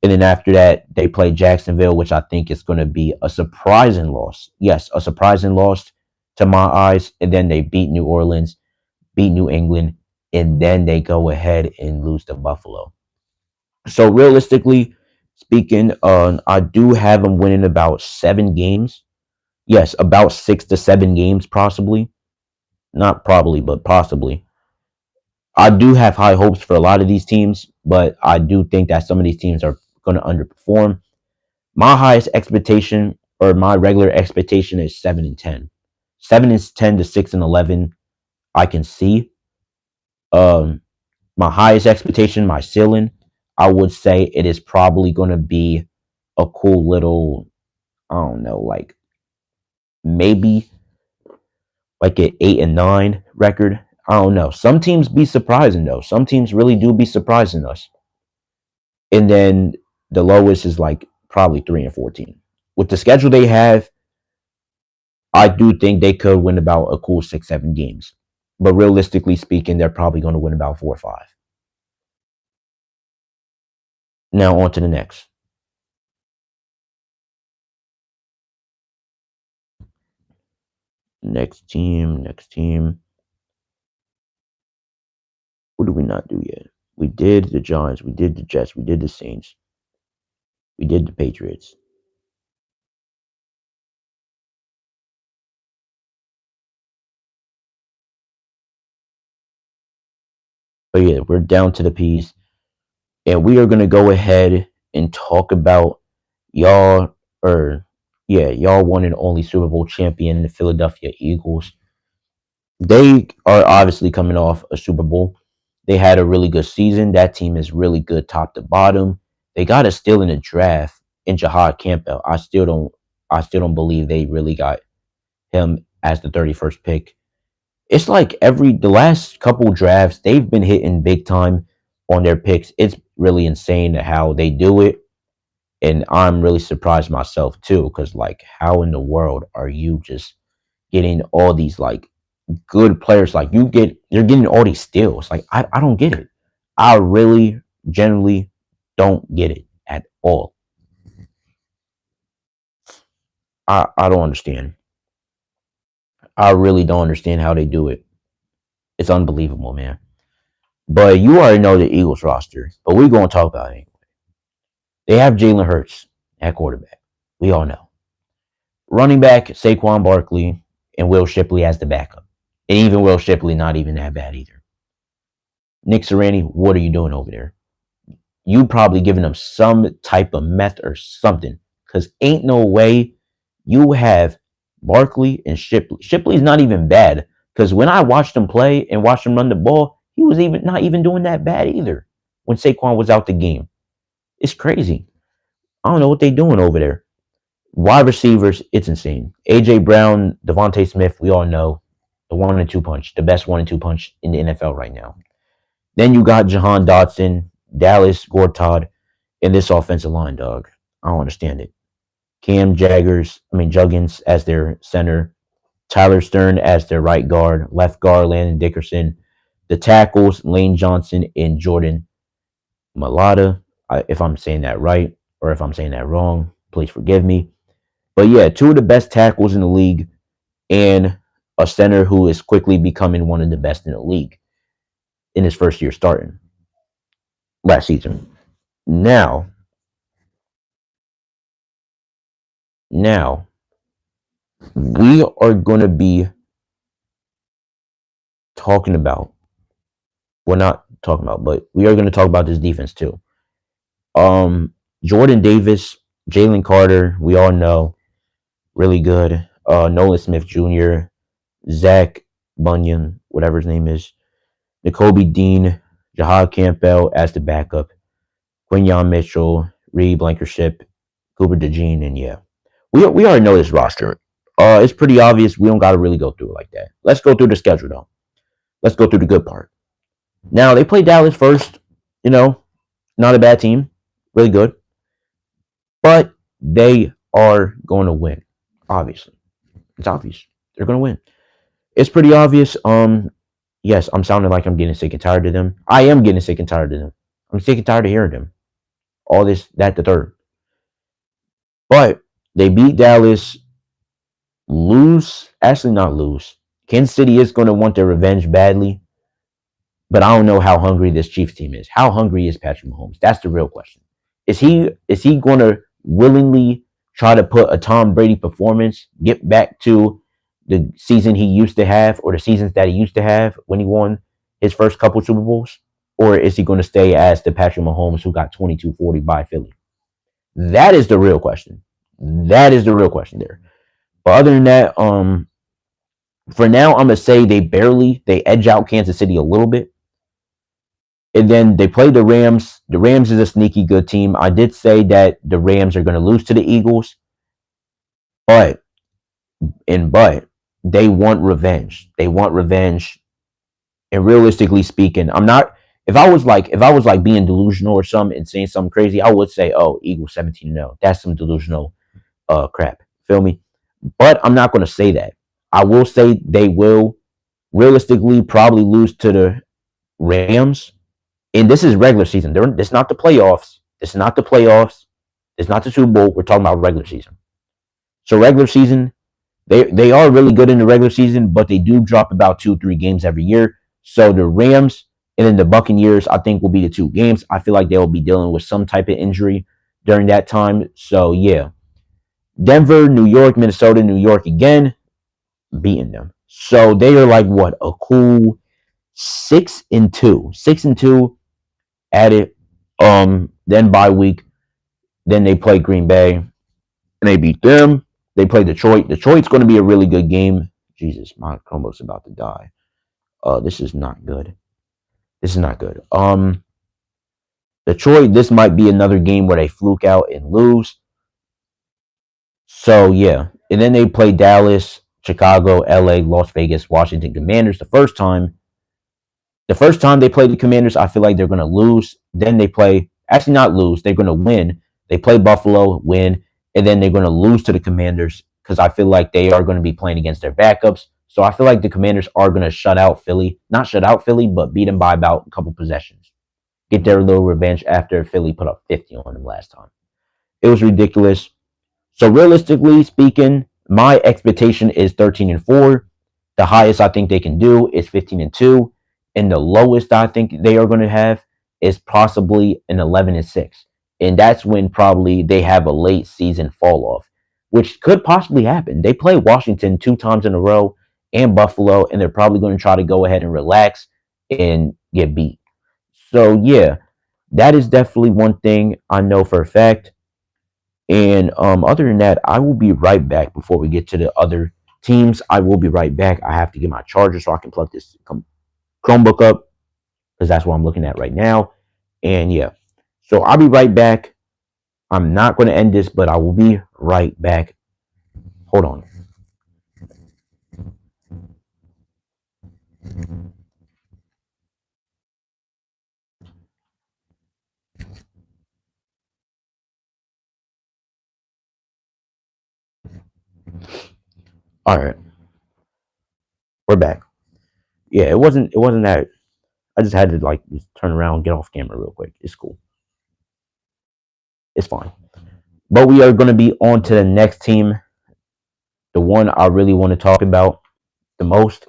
And then after that, they play Jacksonville, which I think is going to be a surprising loss. Yes, a surprising loss to my eyes. And then they beat New Orleans, beat New England, and then they go ahead and lose to Buffalo. So realistically speaking, I do have them winning about 7 games. Yes, about 6 to 7 games, possibly. Not probably, but possibly. I do have high hopes for a lot of these teams, but I do think that some of these teams are going to underperform. My highest expectation or my regular expectation is 7-10. 7-10 to 6-11. I can see. Um, my highest expectation, my ceiling, I would say it is probably going to be a cool little, I don't know, like maybe like an 8-9 record. I don't know. Some teams be surprising though. Some teams really do be surprising us. And then the lowest is like probably 3-14. With the schedule they have, I do think they could win about a cool 6, 7 games. But realistically speaking, they're probably going to win about 4 or 5. Now on to the next. Next team, next team. What did we not do yet? We did the Giants, we did the Jets, we did the Saints, we did the Patriots. But yeah, we're down to the P's, and we are gonna go ahead and talk about y'all, or yeah, y'all one and only Super Bowl champion, the Philadelphia Eagles. They are obviously coming off a Super Bowl. They had a really good season. That team is really good top to bottom. They got a steal in the draft in Jahad Campbell. I still don't believe they really got him as the 31st pick. It's like the last couple drafts, they've been hitting big time on their picks. It's really insane how they do it. And I'm really surprised myself too, because like how in the world are you just getting all these like good players? Like you're getting all these steals. Like I don't get it. I really generally don't get it at all. I don't understand. I really don't understand how they do it. It's unbelievable, man. But you already know the Eagles roster. But we're gonna talk about it. They have Jalen Hurts at quarterback. We all know. Running back, Saquon Barkley, and Will Shipley as the backup. And even Will Shipley, not even that bad either. Nick Sirianni, what are you doing over there? You probably giving them some type of meth or something. Because ain't no way you have Barkley and Shipley. Shipley's not even bad. Because when I watched him play and watched him run the ball, he was even not even doing that bad either when Saquon was out the game. It's crazy. I don't know what they doing over there. Wide receivers, it's insane. AJ Brown, Devontae Smith, we all know the 1 and 2 punch, the best 1 and 2 punch in the NFL right now. Then you got Jahan Dotson, Dallas Gortad in this offensive line, dog. I don't understand it. Juggins as their center, Tyler Stern as their right guard, left guard Landon Dickerson, the tackles Lane Johnson and Jordan Malata. If I'm saying that right or if I'm saying that wrong, please forgive me. But yeah, two of the best tackles in the league and a center who is quickly becoming one of the best in the league in his first year starting last season. Now, now we are going to be talking about, we're not talking about, but we are going to talk about this defense too. Um, Jordan Davis, Jalen Carter, we all know, really good. Nolan Smith Jr., Zach Bunyan, whatever his name is, N'Kobe Dean, Jahad Campbell as the backup, Quinyon Mitchell, Reed Blankership, Cooper DeJean, and yeah, we already know this roster. It's pretty obvious. We don't got to really go through it like that. Let's go through the schedule though. Let's go through the good part. Now they play Dallas first. You know, not a bad team, really good, but they are going to win. Obviously, it's obvious they're going to win. It's pretty obvious. Yes, I'm sounding like I'm getting sick and tired of them. I am getting sick and tired of them. I'm sick and tired of hearing them. All this, that, the third. But they beat Dallas, lose, actually not lose. Kansas City is going to want their revenge badly, but I don't know how hungry this Chiefs team is. How hungry is Patrick Mahomes? That's the real question. Is he going to willingly try to put a Tom Brady performance, get back to the season he used to have or the seasons that he used to have when he won his first couple Super Bowls? Or is he going to stay as the Patrick Mahomes who got 22-40 by Philly? That is the real question. That is the real question there. But other than that, for now, I'm gonna say they edge out Kansas City a little bit, and then they play the Rams. The Rams is a sneaky good team. I did say that the Rams are gonna lose to the Eagles, but but they want revenge. They want revenge. And realistically speaking, I'm not. If I was like being delusional or something and saying something crazy, I would say, oh, Eagles 17-0. That's some delusional crap. Feel me? But I'm not gonna say that. I will say they will realistically probably lose to the Rams. And this is regular season. It's not the playoffs. It's not the playoffs. It's not the Super Bowl. We're talking about regular season. So regular season, they are really good in the regular season, but they do drop about 2-3 games every year. So the Rams and then the Buccaneers, I think, will be the 2 games. I feel like they'll be dealing with some type of injury during that time. So yeah, Denver, New York, Minnesota, New York again, beating them. So they are like what, a cool 6-2. 6-2 at it. Then bye week. Then they play Green Bay and they beat them. They play Detroit. Detroit's going to be a really good game. Jesus, my Chromebook's about to die. This is not good. This is not good. Detroit, this might be another game where they fluke out and lose. So yeah, and then they play Dallas, Chicago, LA, Las Vegas, Washington Commanders. The first time they play the Commanders, I feel like they're going to lose. Then they play, actually not lose, they're going to win. They play Buffalo, win, and then they're going to lose to the Commanders because I feel like they are going to be playing against their backups. So I feel like the Commanders are going to shut out Philly, not shut out Philly, but beat them by about a couple possessions. Get their little revenge after Philly put up 50 on them last time. It was ridiculous. So realistically speaking, my expectation is 13-4. The highest I think they can do is 15-2, and the lowest I think they are going to have is possibly an 11-6. And that's when probably they have a late season fall off, which could possibly happen. They play Washington 2 times in a row and Buffalo, and they're probably going to try to go ahead and relax and get beat. So yeah, that is definitely one thing I know for a fact. And other than that, I will be right back before we get to the other teams. I will be right back. I have to get my charger so I can plug this Chromebook up because that's what I'm looking at right now. And yeah, so I'll be right back. I'm not going to end this, but I will be right back. Hold on. All right, we're back. Yeah, it wasn't that. I just had to like just turn around, get off camera real quick. It's cool. It's fine. But we are going to be on to the next team, the one I really want to talk about the most,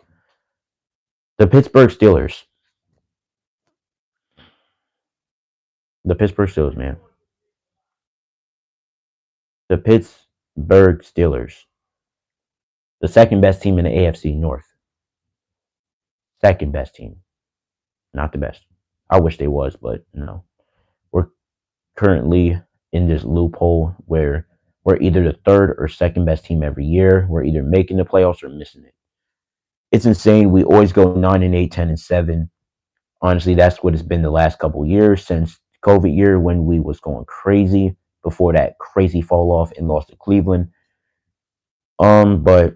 the Pittsburgh Steelers. The Pittsburgh Steelers, man. The Pittsburgh Steelers. The second best team in the AFC North. Second best team. Not the best. I wish they was, but no. We're currently in this loophole where we're either the third or second best team every year. We're either making the playoffs or missing it. It's insane. We always go 9-8, 10-7. Honestly, that's what it's been the last couple of years since COVID year when we was going crazy before that crazy fall off and lost to Cleveland. But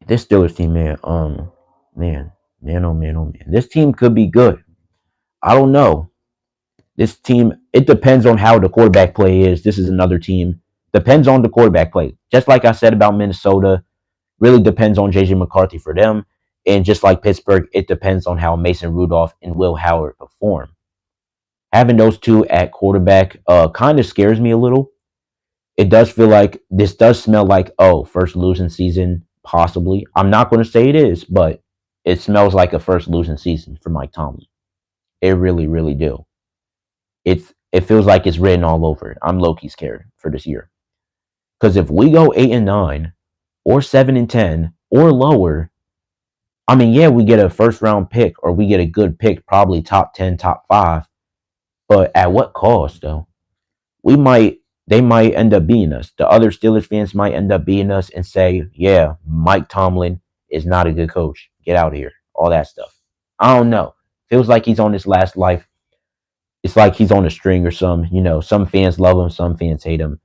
this Steelers team, man, oh man, this team could be good. I don't know. This team, it depends on how the quarterback play is. This is another team. Depends on the quarterback play. Just like I said about Minnesota, really depends on JJ McCarthy for them. And just like Pittsburgh, it depends on how Mason Rudolph and Will Howard perform. Having those two at quarterback kind of scares me a little. It does feel like this does smell like, oh, first losing season, possibly. I'm not going to say it is, but it smells like a first losing season for Mike Tomlin. It really, really do. It feels like it's written all over. I'm low-key scared for this year. Because if we go 8-9 or 7-10 or lower, I mean, yeah, we get a first round pick or we get a good pick, probably top 10, top 5. But at what cost though? We might they might end up beating us. The other Steelers fans might end up beating us and say, yeah, Mike Tomlin is not a good coach. Get out of here. All that stuff. I don't know. Feels like he's on his last life. It's like he's on a string or some, some fans love him, some fans hate him.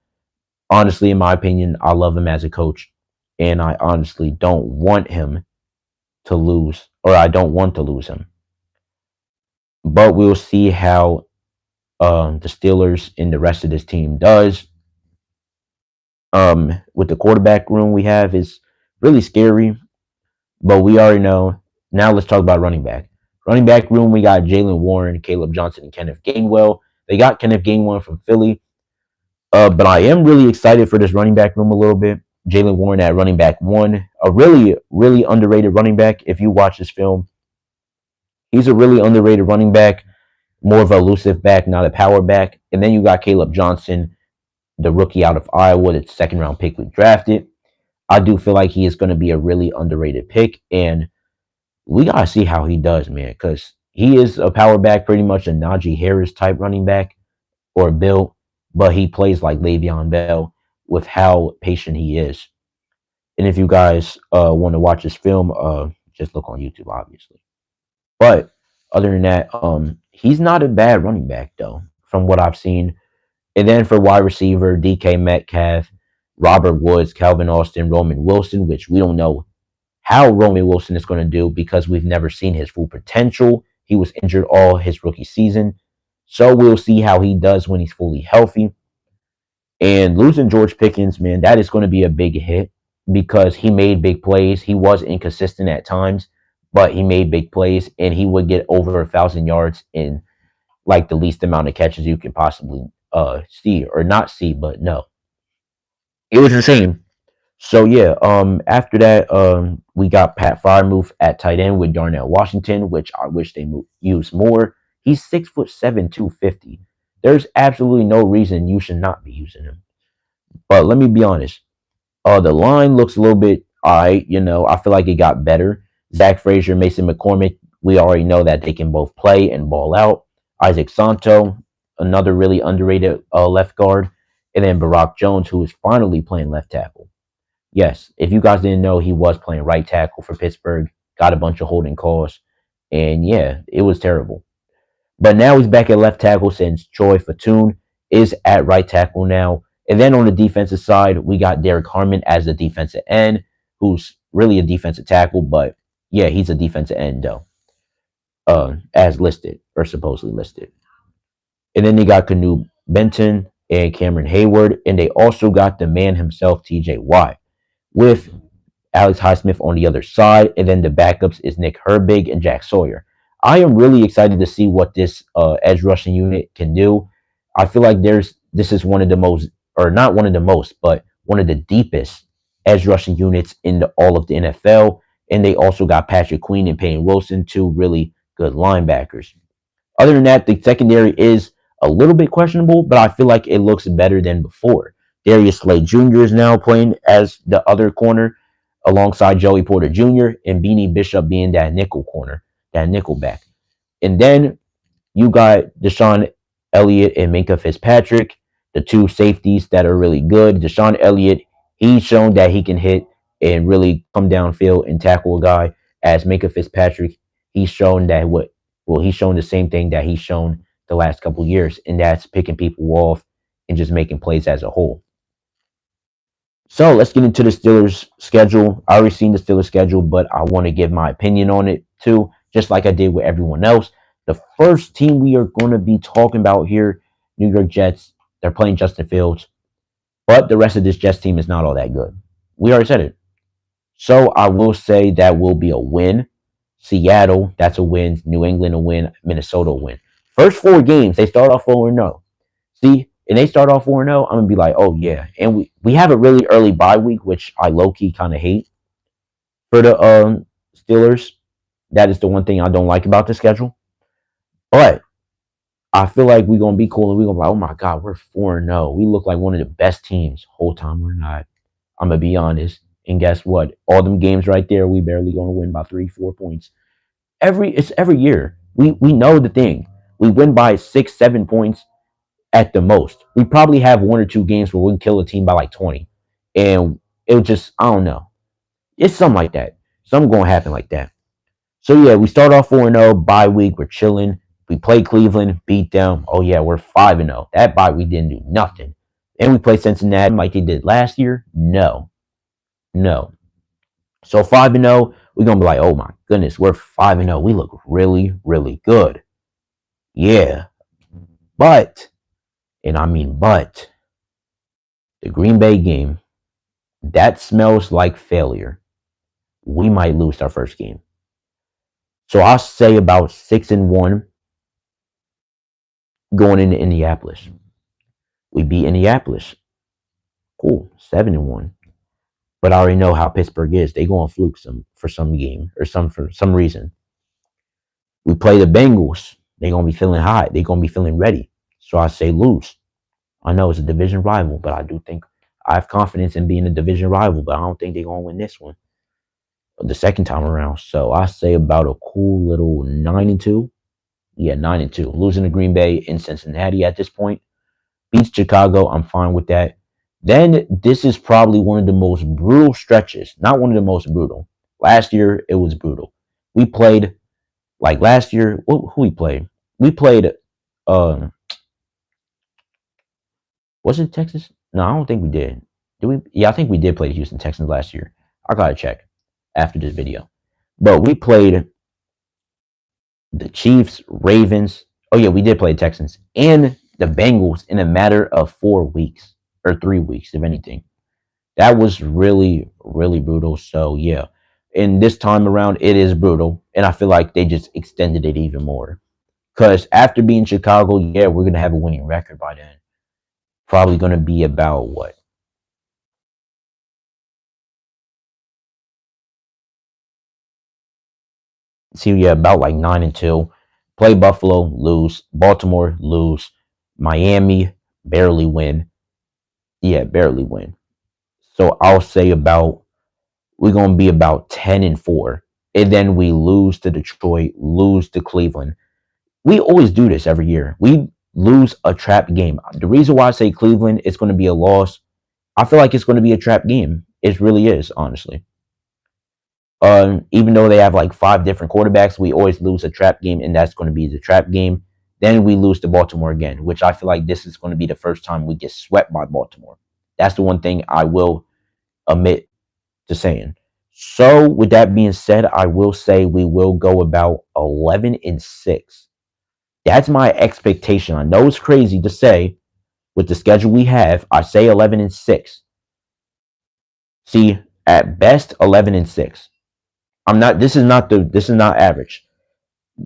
Honestly, in my opinion, I love him as a coach. And I honestly don't want him to lose, or I don't want to lose him. But we'll see how the Steelers and the rest of this team does. With the quarterback room we have is really scary, but we already know. Now let's talk about running back. Running back room, we got Jalen Warren, Caleb Johnson, and Kenneth Gainwell. They got Kenneth Gainwell from Philly. But I am really excited for this running back room a little bit. Jalen Warren at running back 1, a really, really underrated running back. If you watch this film, he's a really underrated running back, more of a elusive back, not a power back. And then you got Caleb Johnson, the rookie out of Iowa, the second round pick we drafted. I do feel like he is going to be a really underrated pick. And We gotta see how he does, man, because he is a power back, pretty much a Najee Harris type running back or built, but he plays like Le'Veon Bell with how patient he is. And if you guys want to watch this film, just look on YouTube, obviously. But other than that, he's not a bad running back though, from what I've seen. And then for wide receiver, DK Metcalf, Robert Woods, Calvin Austin, Roman Wilson, which we don't know how Roman Wilson is going to do because we've never seen his full potential. He was injured all his rookie season. So we'll see how he does when he's fully healthy. And losing George Pickens, man, that is going to be a big hit because he made big plays. He was inconsistent at times, but he made big plays and he would get over 1,000 yards in like the least amount of catches you can possibly see or not see, but no. It was insane. So yeah, after that, we got Pat Fryermuth at tight end with Darnell Washington, which I wish they use more. He's 6'7", 250. There's absolutely no reason you should not be using him. But let me be honest. The line looks a little bit alright. I feel like it got better. Zach Frazier, Mason McCormick, we already know that they can both play and ball out. Isaac Santo, another really underrated left guard, and then Barack Jones, who is finally playing left tackle. Yes, if you guys didn't know, he was playing right tackle for Pittsburgh. Got a bunch of holding calls, and yeah, it was terrible. But now he's back at left tackle since Troy Fatoon is at right tackle now. And then on the defensive side, we got Derek Harmon as the defensive end, who's really a defensive tackle, but yeah, he's a defensive end though, as listed or supposedly listed. And then they got Canu Benton and Cameron Hayward, and they also got the man himself, TJ Watt, with Alex Highsmith on the other side, and then the backups is Nick Herbig and Jack Sawyer. I am really excited to see what this edge rushing unit can do. I feel like this is one of the most, or not one of the most, but one of the deepest edge rushing units in all of the NFL. And they also got Patrick Queen and Payne Wilson, two really good linebackers. Other than that, the secondary is a little bit questionable, but I feel like it looks better than before. Darius Slade Jr. is now playing as the other corner alongside Joey Porter Jr. and Beanie Bishop being that nickel corner, that nickel back. And then you got Deshaun Elliott and Minka Fitzpatrick, the two safeties that are really good. Deshaun Elliott, he's shown that he can hit and really come downfield and tackle a guy. As Minka Fitzpatrick, he's shown that he's shown the same thing that he's shown the last couple of years, and that's picking people off and just making plays as a whole. So let's get into the Steelers schedule. I already seen the Steelers schedule, but I want to give my opinion on it too, just like I did with everyone else. The first team we are going to be talking about here, New York Jets. They're playing Justin Fields, but the rest of this Jets team is not all that good. We already said it. So I will say that will be a win. Seattle, that's a win. New England, a win. Minnesota, a win. First four games, they start off 4-0. See, and they start off 4-0, I'm gonna be like, oh yeah. And we have a really early bye week, which I low key kind of hate for the Steelers. That is the one thing I don't like about the schedule. But I feel like we're gonna be cool and we're gonna be like, oh my god, we're 4-0. We look like one of the best teams. Whole time we're not. I'm gonna be honest. And guess what? All them games right there, we barely gonna win by 3-4 points. It's every year. We know the thing. We win by 6-7 points at the most. We probably have one or two games where we can kill a team by like 20. And it'll just, I don't know. It's something like that. Something going to happen like that. So yeah, we start off 4-0, bye week, we're chilling. We play Cleveland, beat them. Oh yeah, we're 5-0. That bye we didn't do nothing. And we play Cincinnati like they did last year. No. No. So 5-0, we're going to be like, oh my goodness, we're 5-0. We look really, really good. Yeah. But, and I mean but, the Green Bay game, that smells like failure. We might lose our first game. So I'll say about 6-1 going into Indianapolis. We beat Indianapolis. Cool. 7-1. But I already know how Pittsburgh is. They go on fluke for some game or for some reason. We play the Bengals. They're gonna be feeling hot. They're gonna be feeling ready. So I say lose. I know it's a division rival, but I do think I have confidence in being a division rival, but I don't think they're gonna win this one. the second time around. So I say about a cool little 9-2. Yeah, 9-2. Losing to Green Bay in Cincinnati at this point. Beats Chicago. I'm fine with that. Then this is probably one of the most brutal stretches. Not one of the most brutal. Last year it was brutal. We played like last year. Who we played? We played. Um, was it Texas? No, I don't think we did. Did we? Yeah, I think we did play the Houston Texans last year. I gotta check after this video. But we played the Chiefs, Ravens. Oh yeah, we did play the Texans and the Bengals in a matter of 4 weeks or 3 weeks, if anything. That was really, really brutal. So yeah, and this time around, it is brutal, and I feel like they just extended it even more. Because after being Chicago, yeah, we're gonna have a winning record by then. Probably gonna be about what? See, yeah, about like 9-2. Play Buffalo, lose. Baltimore, lose. Miami, barely win. Yeah, barely win. So I'll say about we're gonna be about 10-4, and then we lose to Detroit, lose to Cleveland. We always do this every year. We lose a trap game. The reason why I say Cleveland is going to be a loss, I feel like it's going to be a trap game. It really is, honestly. Even though they have like five different quarterbacks, we always lose a trap game, and that's going to be the trap game. Then we lose to Baltimore again, which I feel like this is going to be the first time we get swept by Baltimore. That's the one thing I will admit to saying. So, with that being said, I will say we will go about 11-6. That's my expectation. I know it's crazy to say with the schedule we have. I say 11-6. See, at best 11-6. I'm not. This is not the. This is not average.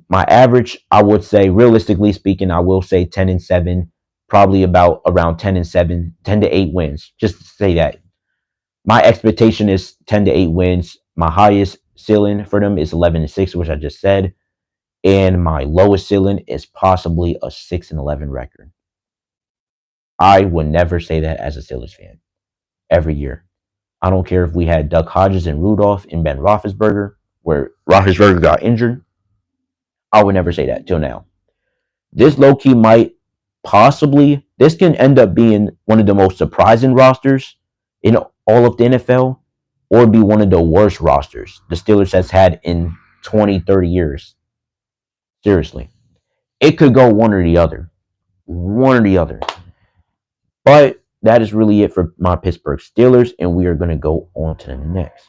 My average, I would say, realistically speaking, I will say 10-7. Probably about around 10-7, 10-8 wins. Just to say that my expectation is 10-8 wins. My highest ceiling for them is 11-6, which I just said, and my lowest ceiling is possibly a 6-11 record. I would never say that as a Steelers fan. Every year, I don't care if we had Duck Hodges and Rudolph and Ben Roethlisberger, where Roethlisberger got injured. I would never say that till now. This low key might possibly this can end up being one of the most surprising rosters in all of the NFL, or be one of the worst rosters the Steelers has had in 20, 30 years. Seriously, it could go one or the other, one or the other. But that is really it for my Pittsburgh Steelers, and we are going to go on to the next.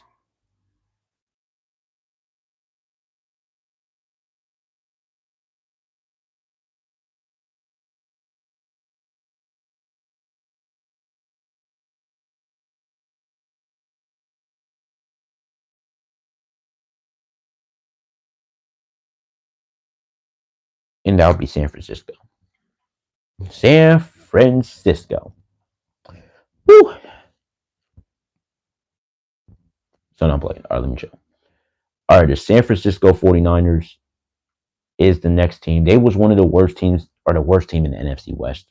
And that would be San Francisco. San Francisco. Woo. So I'm playing. All right, let me chill. All right, the San Francisco 49ers is the next team. They was one of the worst teams, or the worst team in the NFC West.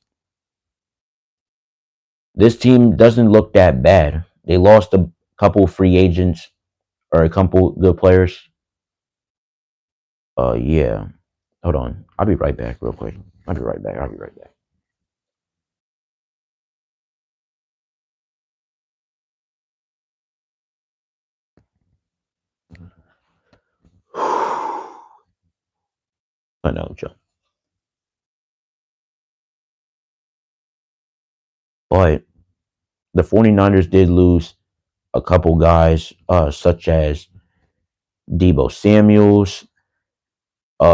This team doesn't look that bad. They lost a couple free agents or a couple good players. Yeah. Hold on. I'll be right back real quick. I'll be right back. I'll be right back. I know, Joe. But the 49ers did lose a couple guys, such as Debo Samuels.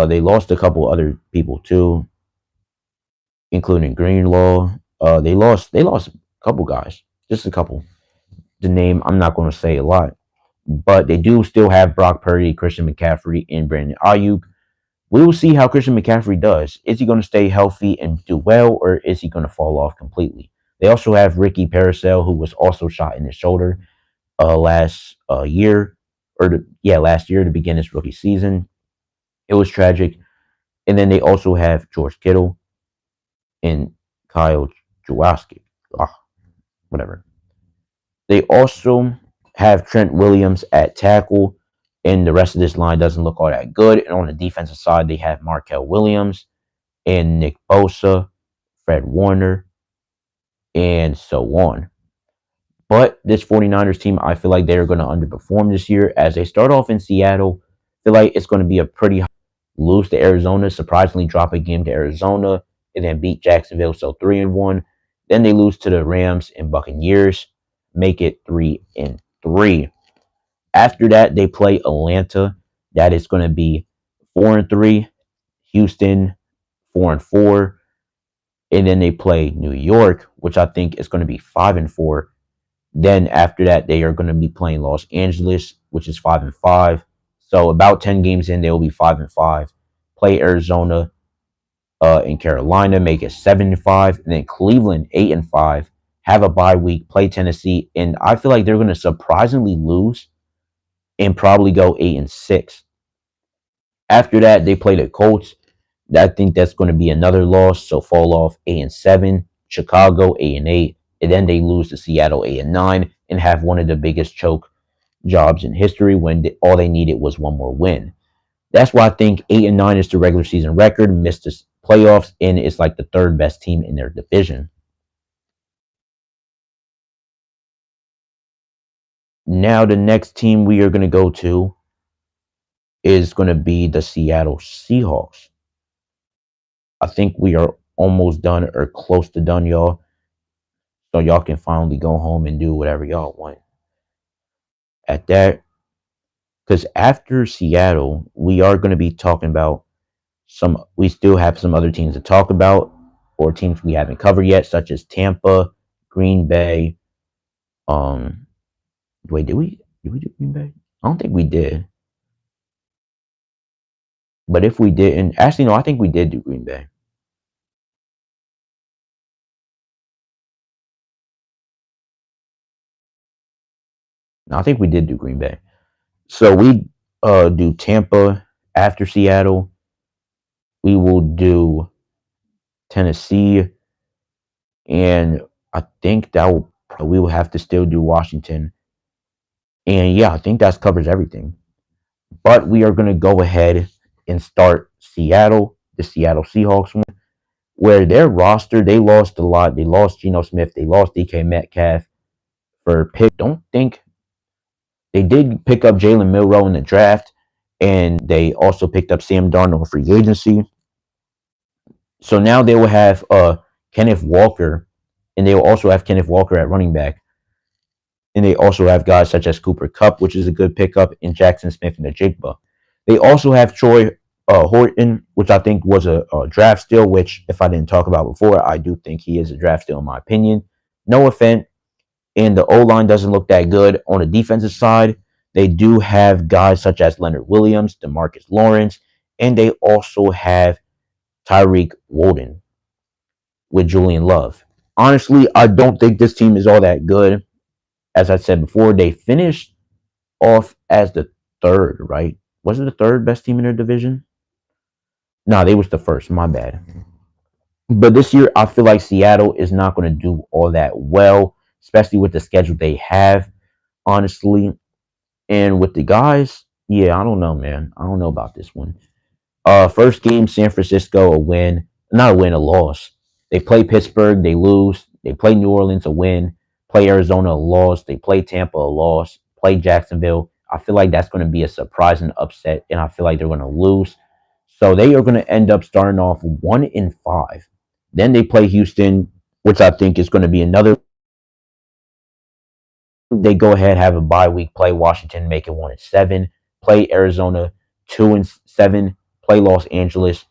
They lost a couple other people too, including Greenlaw. They lost a couple guys, just a couple. The name I'm not going to say a lot, but they do still have Brock Purdy, Christian McCaffrey, and Brandon Ayuk. We will see how Christian McCaffrey does. Is he going to stay healthy and do well, or is he going to fall off completely? They also have Ricky Paracel, who was also shot in his shoulder last year, last year to begin his rookie season. It was tragic. And then they also have George Kittle and Kyle Jaworski. Ah, whatever. They also have Trent Williams at tackle. and the rest of this line doesn't look all that good. And on the defensive side, they have Markel Williams and Nick Bosa, Fred Warner, and so on. But this 49ers team, I feel like they're going to underperform this year as they start off in Seattle. I feel like it's going to be a pretty lose to Arizona, surprisingly drop a game to Arizona, and then beat Jacksonville, so 3-1. Then they lose to the Rams and Buccaneers, make it 3-3. After that, they play Atlanta. That is going to be 4-3. Houston, 4-4. And then they play New York, which I think is going to be 5-4. Then after that, they are going to be playing Los Angeles, which is 5-5. So about 10 games in, they will be 5-5. Play Arizona in Carolina, make it 7-5, and then Cleveland 8-5. Have a bye week, play Tennessee, and I feel like they're going to surprisingly lose and probably go 8-6. After that, they play the Colts. I think that's going to be another loss, so fall off 8-7. Chicago 8-8, and then they lose to Seattle 8-9, and have one of the biggest choke jobs in history when all they needed was one more win. That's why I think 8-9 is the regular season record. Missed the playoffs, and it's like the third best team in their division. Now the next team we are going to go to is going to be the Seattle Seahawks. I think we are almost done or close to done, y'all. So y'all can finally go home and do whatever y'all want at that. Because after Seattle, we are going to be talking about we still have some other teams to talk about, or teams we haven't covered yet, such as Tampa, Green Bay. Wait, did we do Green Bay? I don't think we did. But if we didn't, actually no, I think we did do Green Bay. No, I think we did do Green Bay. So we do Tampa after Seattle. We will do Tennessee, and I think we will have to still do Washington. And yeah, I think that covers everything. But we are going to go ahead and start Seattle, the Seattle Seahawks one, where their roster, they lost a lot. They lost Geno Smith. They lost DK Metcalf for pick. Don't think they did pick up Jalen Milroe in the draft, and they also picked up Sam Darnold in free agency. So now they will have Kenneth Walker, and they will also have Kenneth Walker at running back. And they also have guys such as Cooper Kupp, which is a good pickup, and Jackson Smith and the Jigba. They also have Troy Horton, which I think was a draft steal, which if I didn't talk about before, I do think he is a draft steal in my opinion. No offense. And the O-line doesn't look that good. On the defensive side, they do have guys such as Leonard Williams, DeMarcus Lawrence, and they also have Tyreek Wooden with Julian Love. Honestly, I don't think this team is all that good. As I said before, they finished off as the third, right? Was it the third best team in their division? No, they was the first. My bad. But this year, I feel like Seattle is not going to do all that well, especially with the schedule they have, honestly. And with the guys, yeah, I don't know, man. I don't know about this one. First game, San Francisco, a win. Not a win, a loss. They play Pittsburgh, they lose. They play New Orleans, a win. Play Arizona, a loss. They play Tampa, a loss. Play Jacksonville. I feel like that's going to be a surprising upset, and I feel like they're going to lose. So they are going to end up starting off 1-5. Then they play Houston, which I think is going to be another. They go ahead, have a bye week, play Washington, make it 1-7. Play Arizona, 2-7. Play Los Angeles,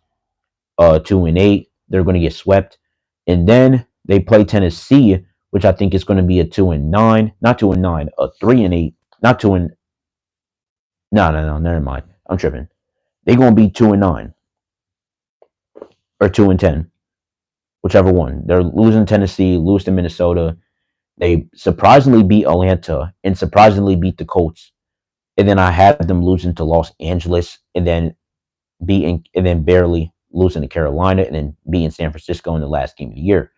2-8. They're going to get swept, and then they play Tennessee, which I think is going to be a 2-9, not 2-9, a 3-8, not 2 and no, never mind. I'm tripping. They're going to be 2-9 or 2-10, whichever one. They're losing Tennessee, lose to Minnesota. They surprisingly beat Atlanta and surprisingly beat the Colts, and then I had them losing to Los Angeles, and then barely losing to Carolina, and then beating San Francisco in the last game of the year.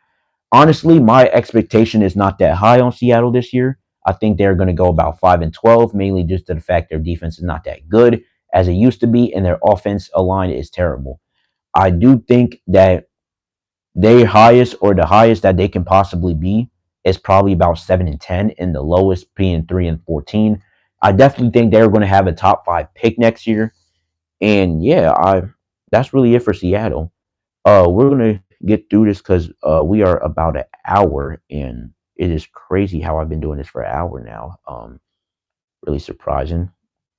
Honestly, my expectation is not that high on Seattle this year. I think they're going to go about 5-12, mainly due to the fact their defense is not that good as it used to be, and their offense line is terrible. I do think that their highest or the highest that they can possibly be is probably about 7-10, and the lowest being 3-14. I definitely think they're going to have a top five pick next year, and yeah, I that's really it for Seattle. We're gonna get through this because we are about an hour, and it is crazy how I've been doing this for an hour now. Really surprising.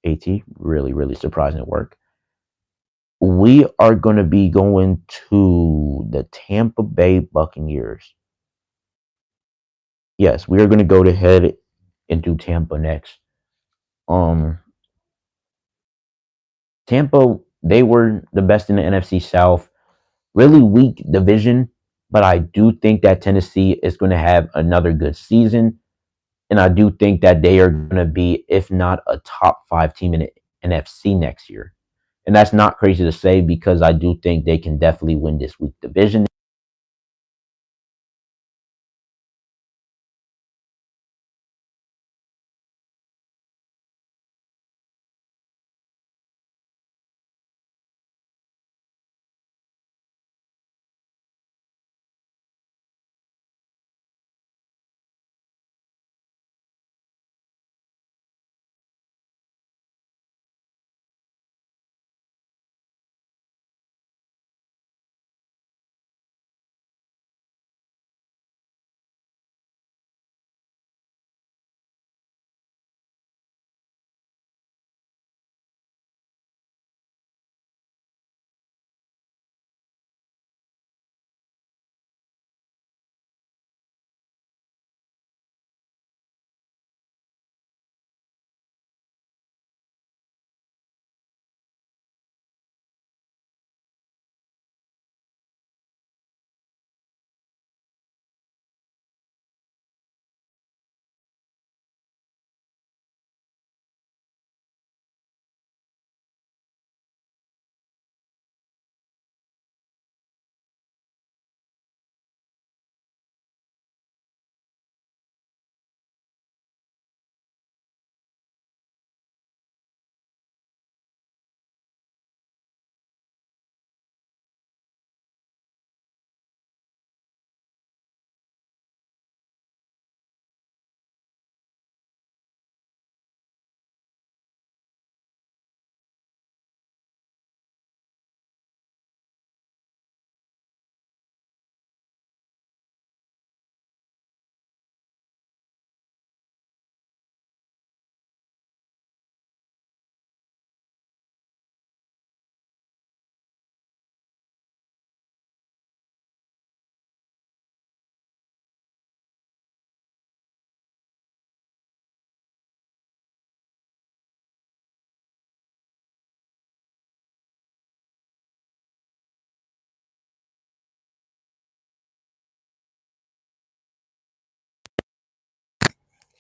At really really surprising work. We are gonna be going to the Tampa Bay Buccaneers. Yes, we are gonna go to head into Tampa next. Um, Tampa, they were the best in the NFC South. Really weak division, but I do think that Tennessee is going to have another good season. And I do think that they are going to be, if not a top five team in the NFC next year. And that's not crazy to say because I do think they can definitely win this week division.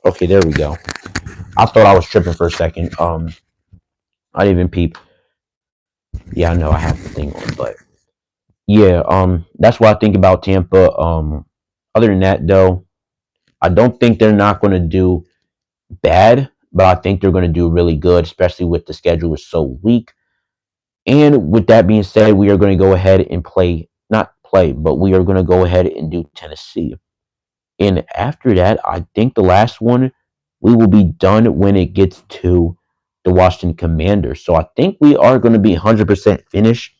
Okay, there we go. I thought I was tripping for a second. I didn't even peep. Yeah, I know I have the thing on, but yeah, that's what I think about Tampa. Other than that, though, I don't think they're not going to do bad, but I think they're going to do really good, especially with the schedule is so weak. And with that being said, we are going to go ahead and play, not play, but we are going to go ahead and do Tennessee. And after that, I think the last one, we will be done when it gets to the Washington Commanders. So I think we are going to be 100% finished.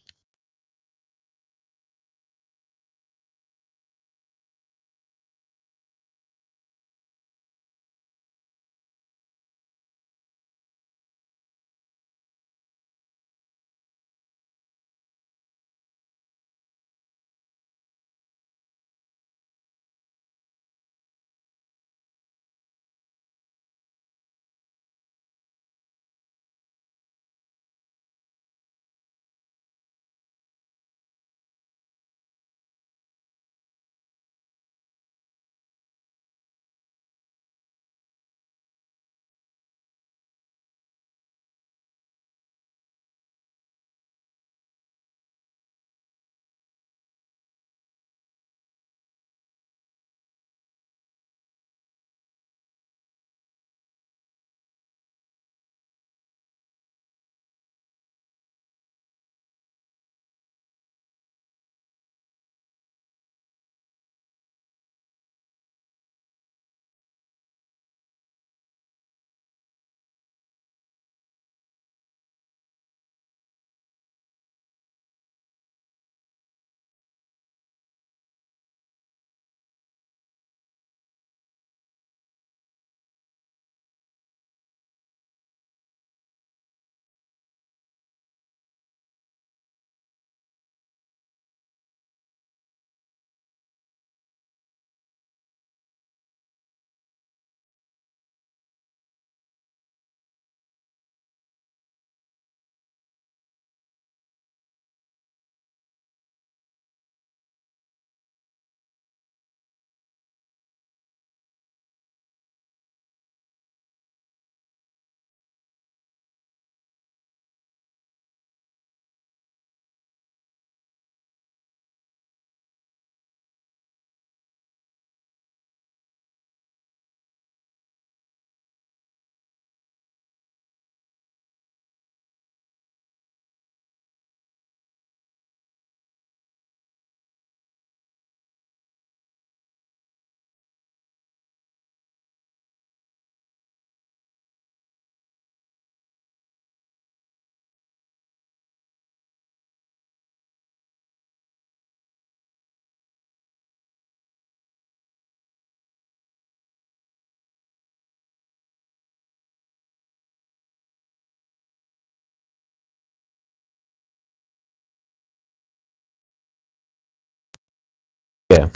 Yeah,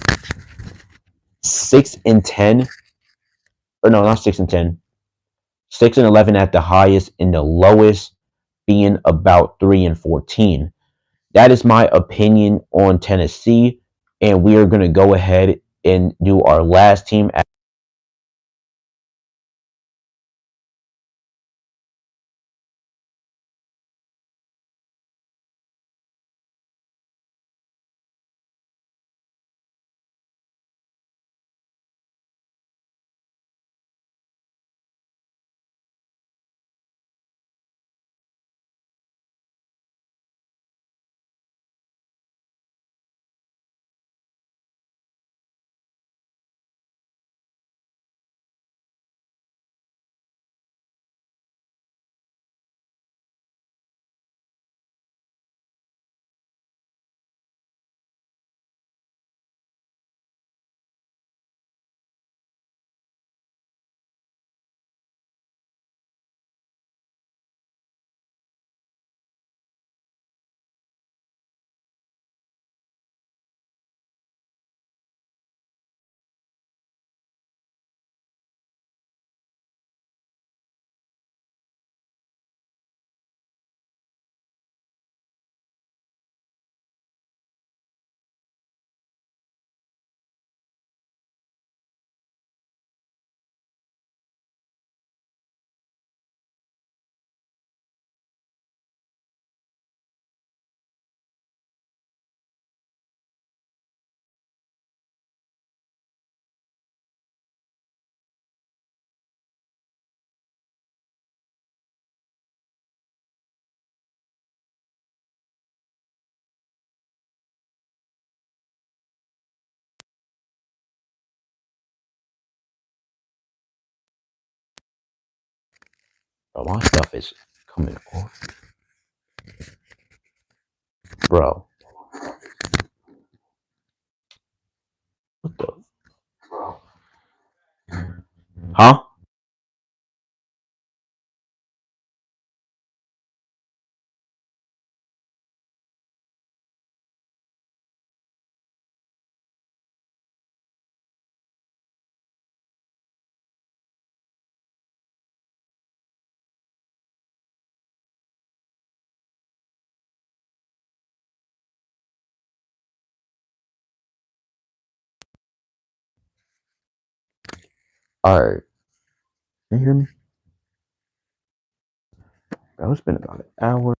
6-10, or no, not 6-10. 6-11 at the highest, and the lowest being about 3-14. That is my opinion on Tennessee, and we are going to go ahead and do our last team. Bro, my stuff is coming off, bro. What the? Huh? All right. Can you hear me? Bro, it's been about an hour.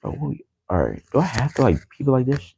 Bro, all right. Do I have to like people like this?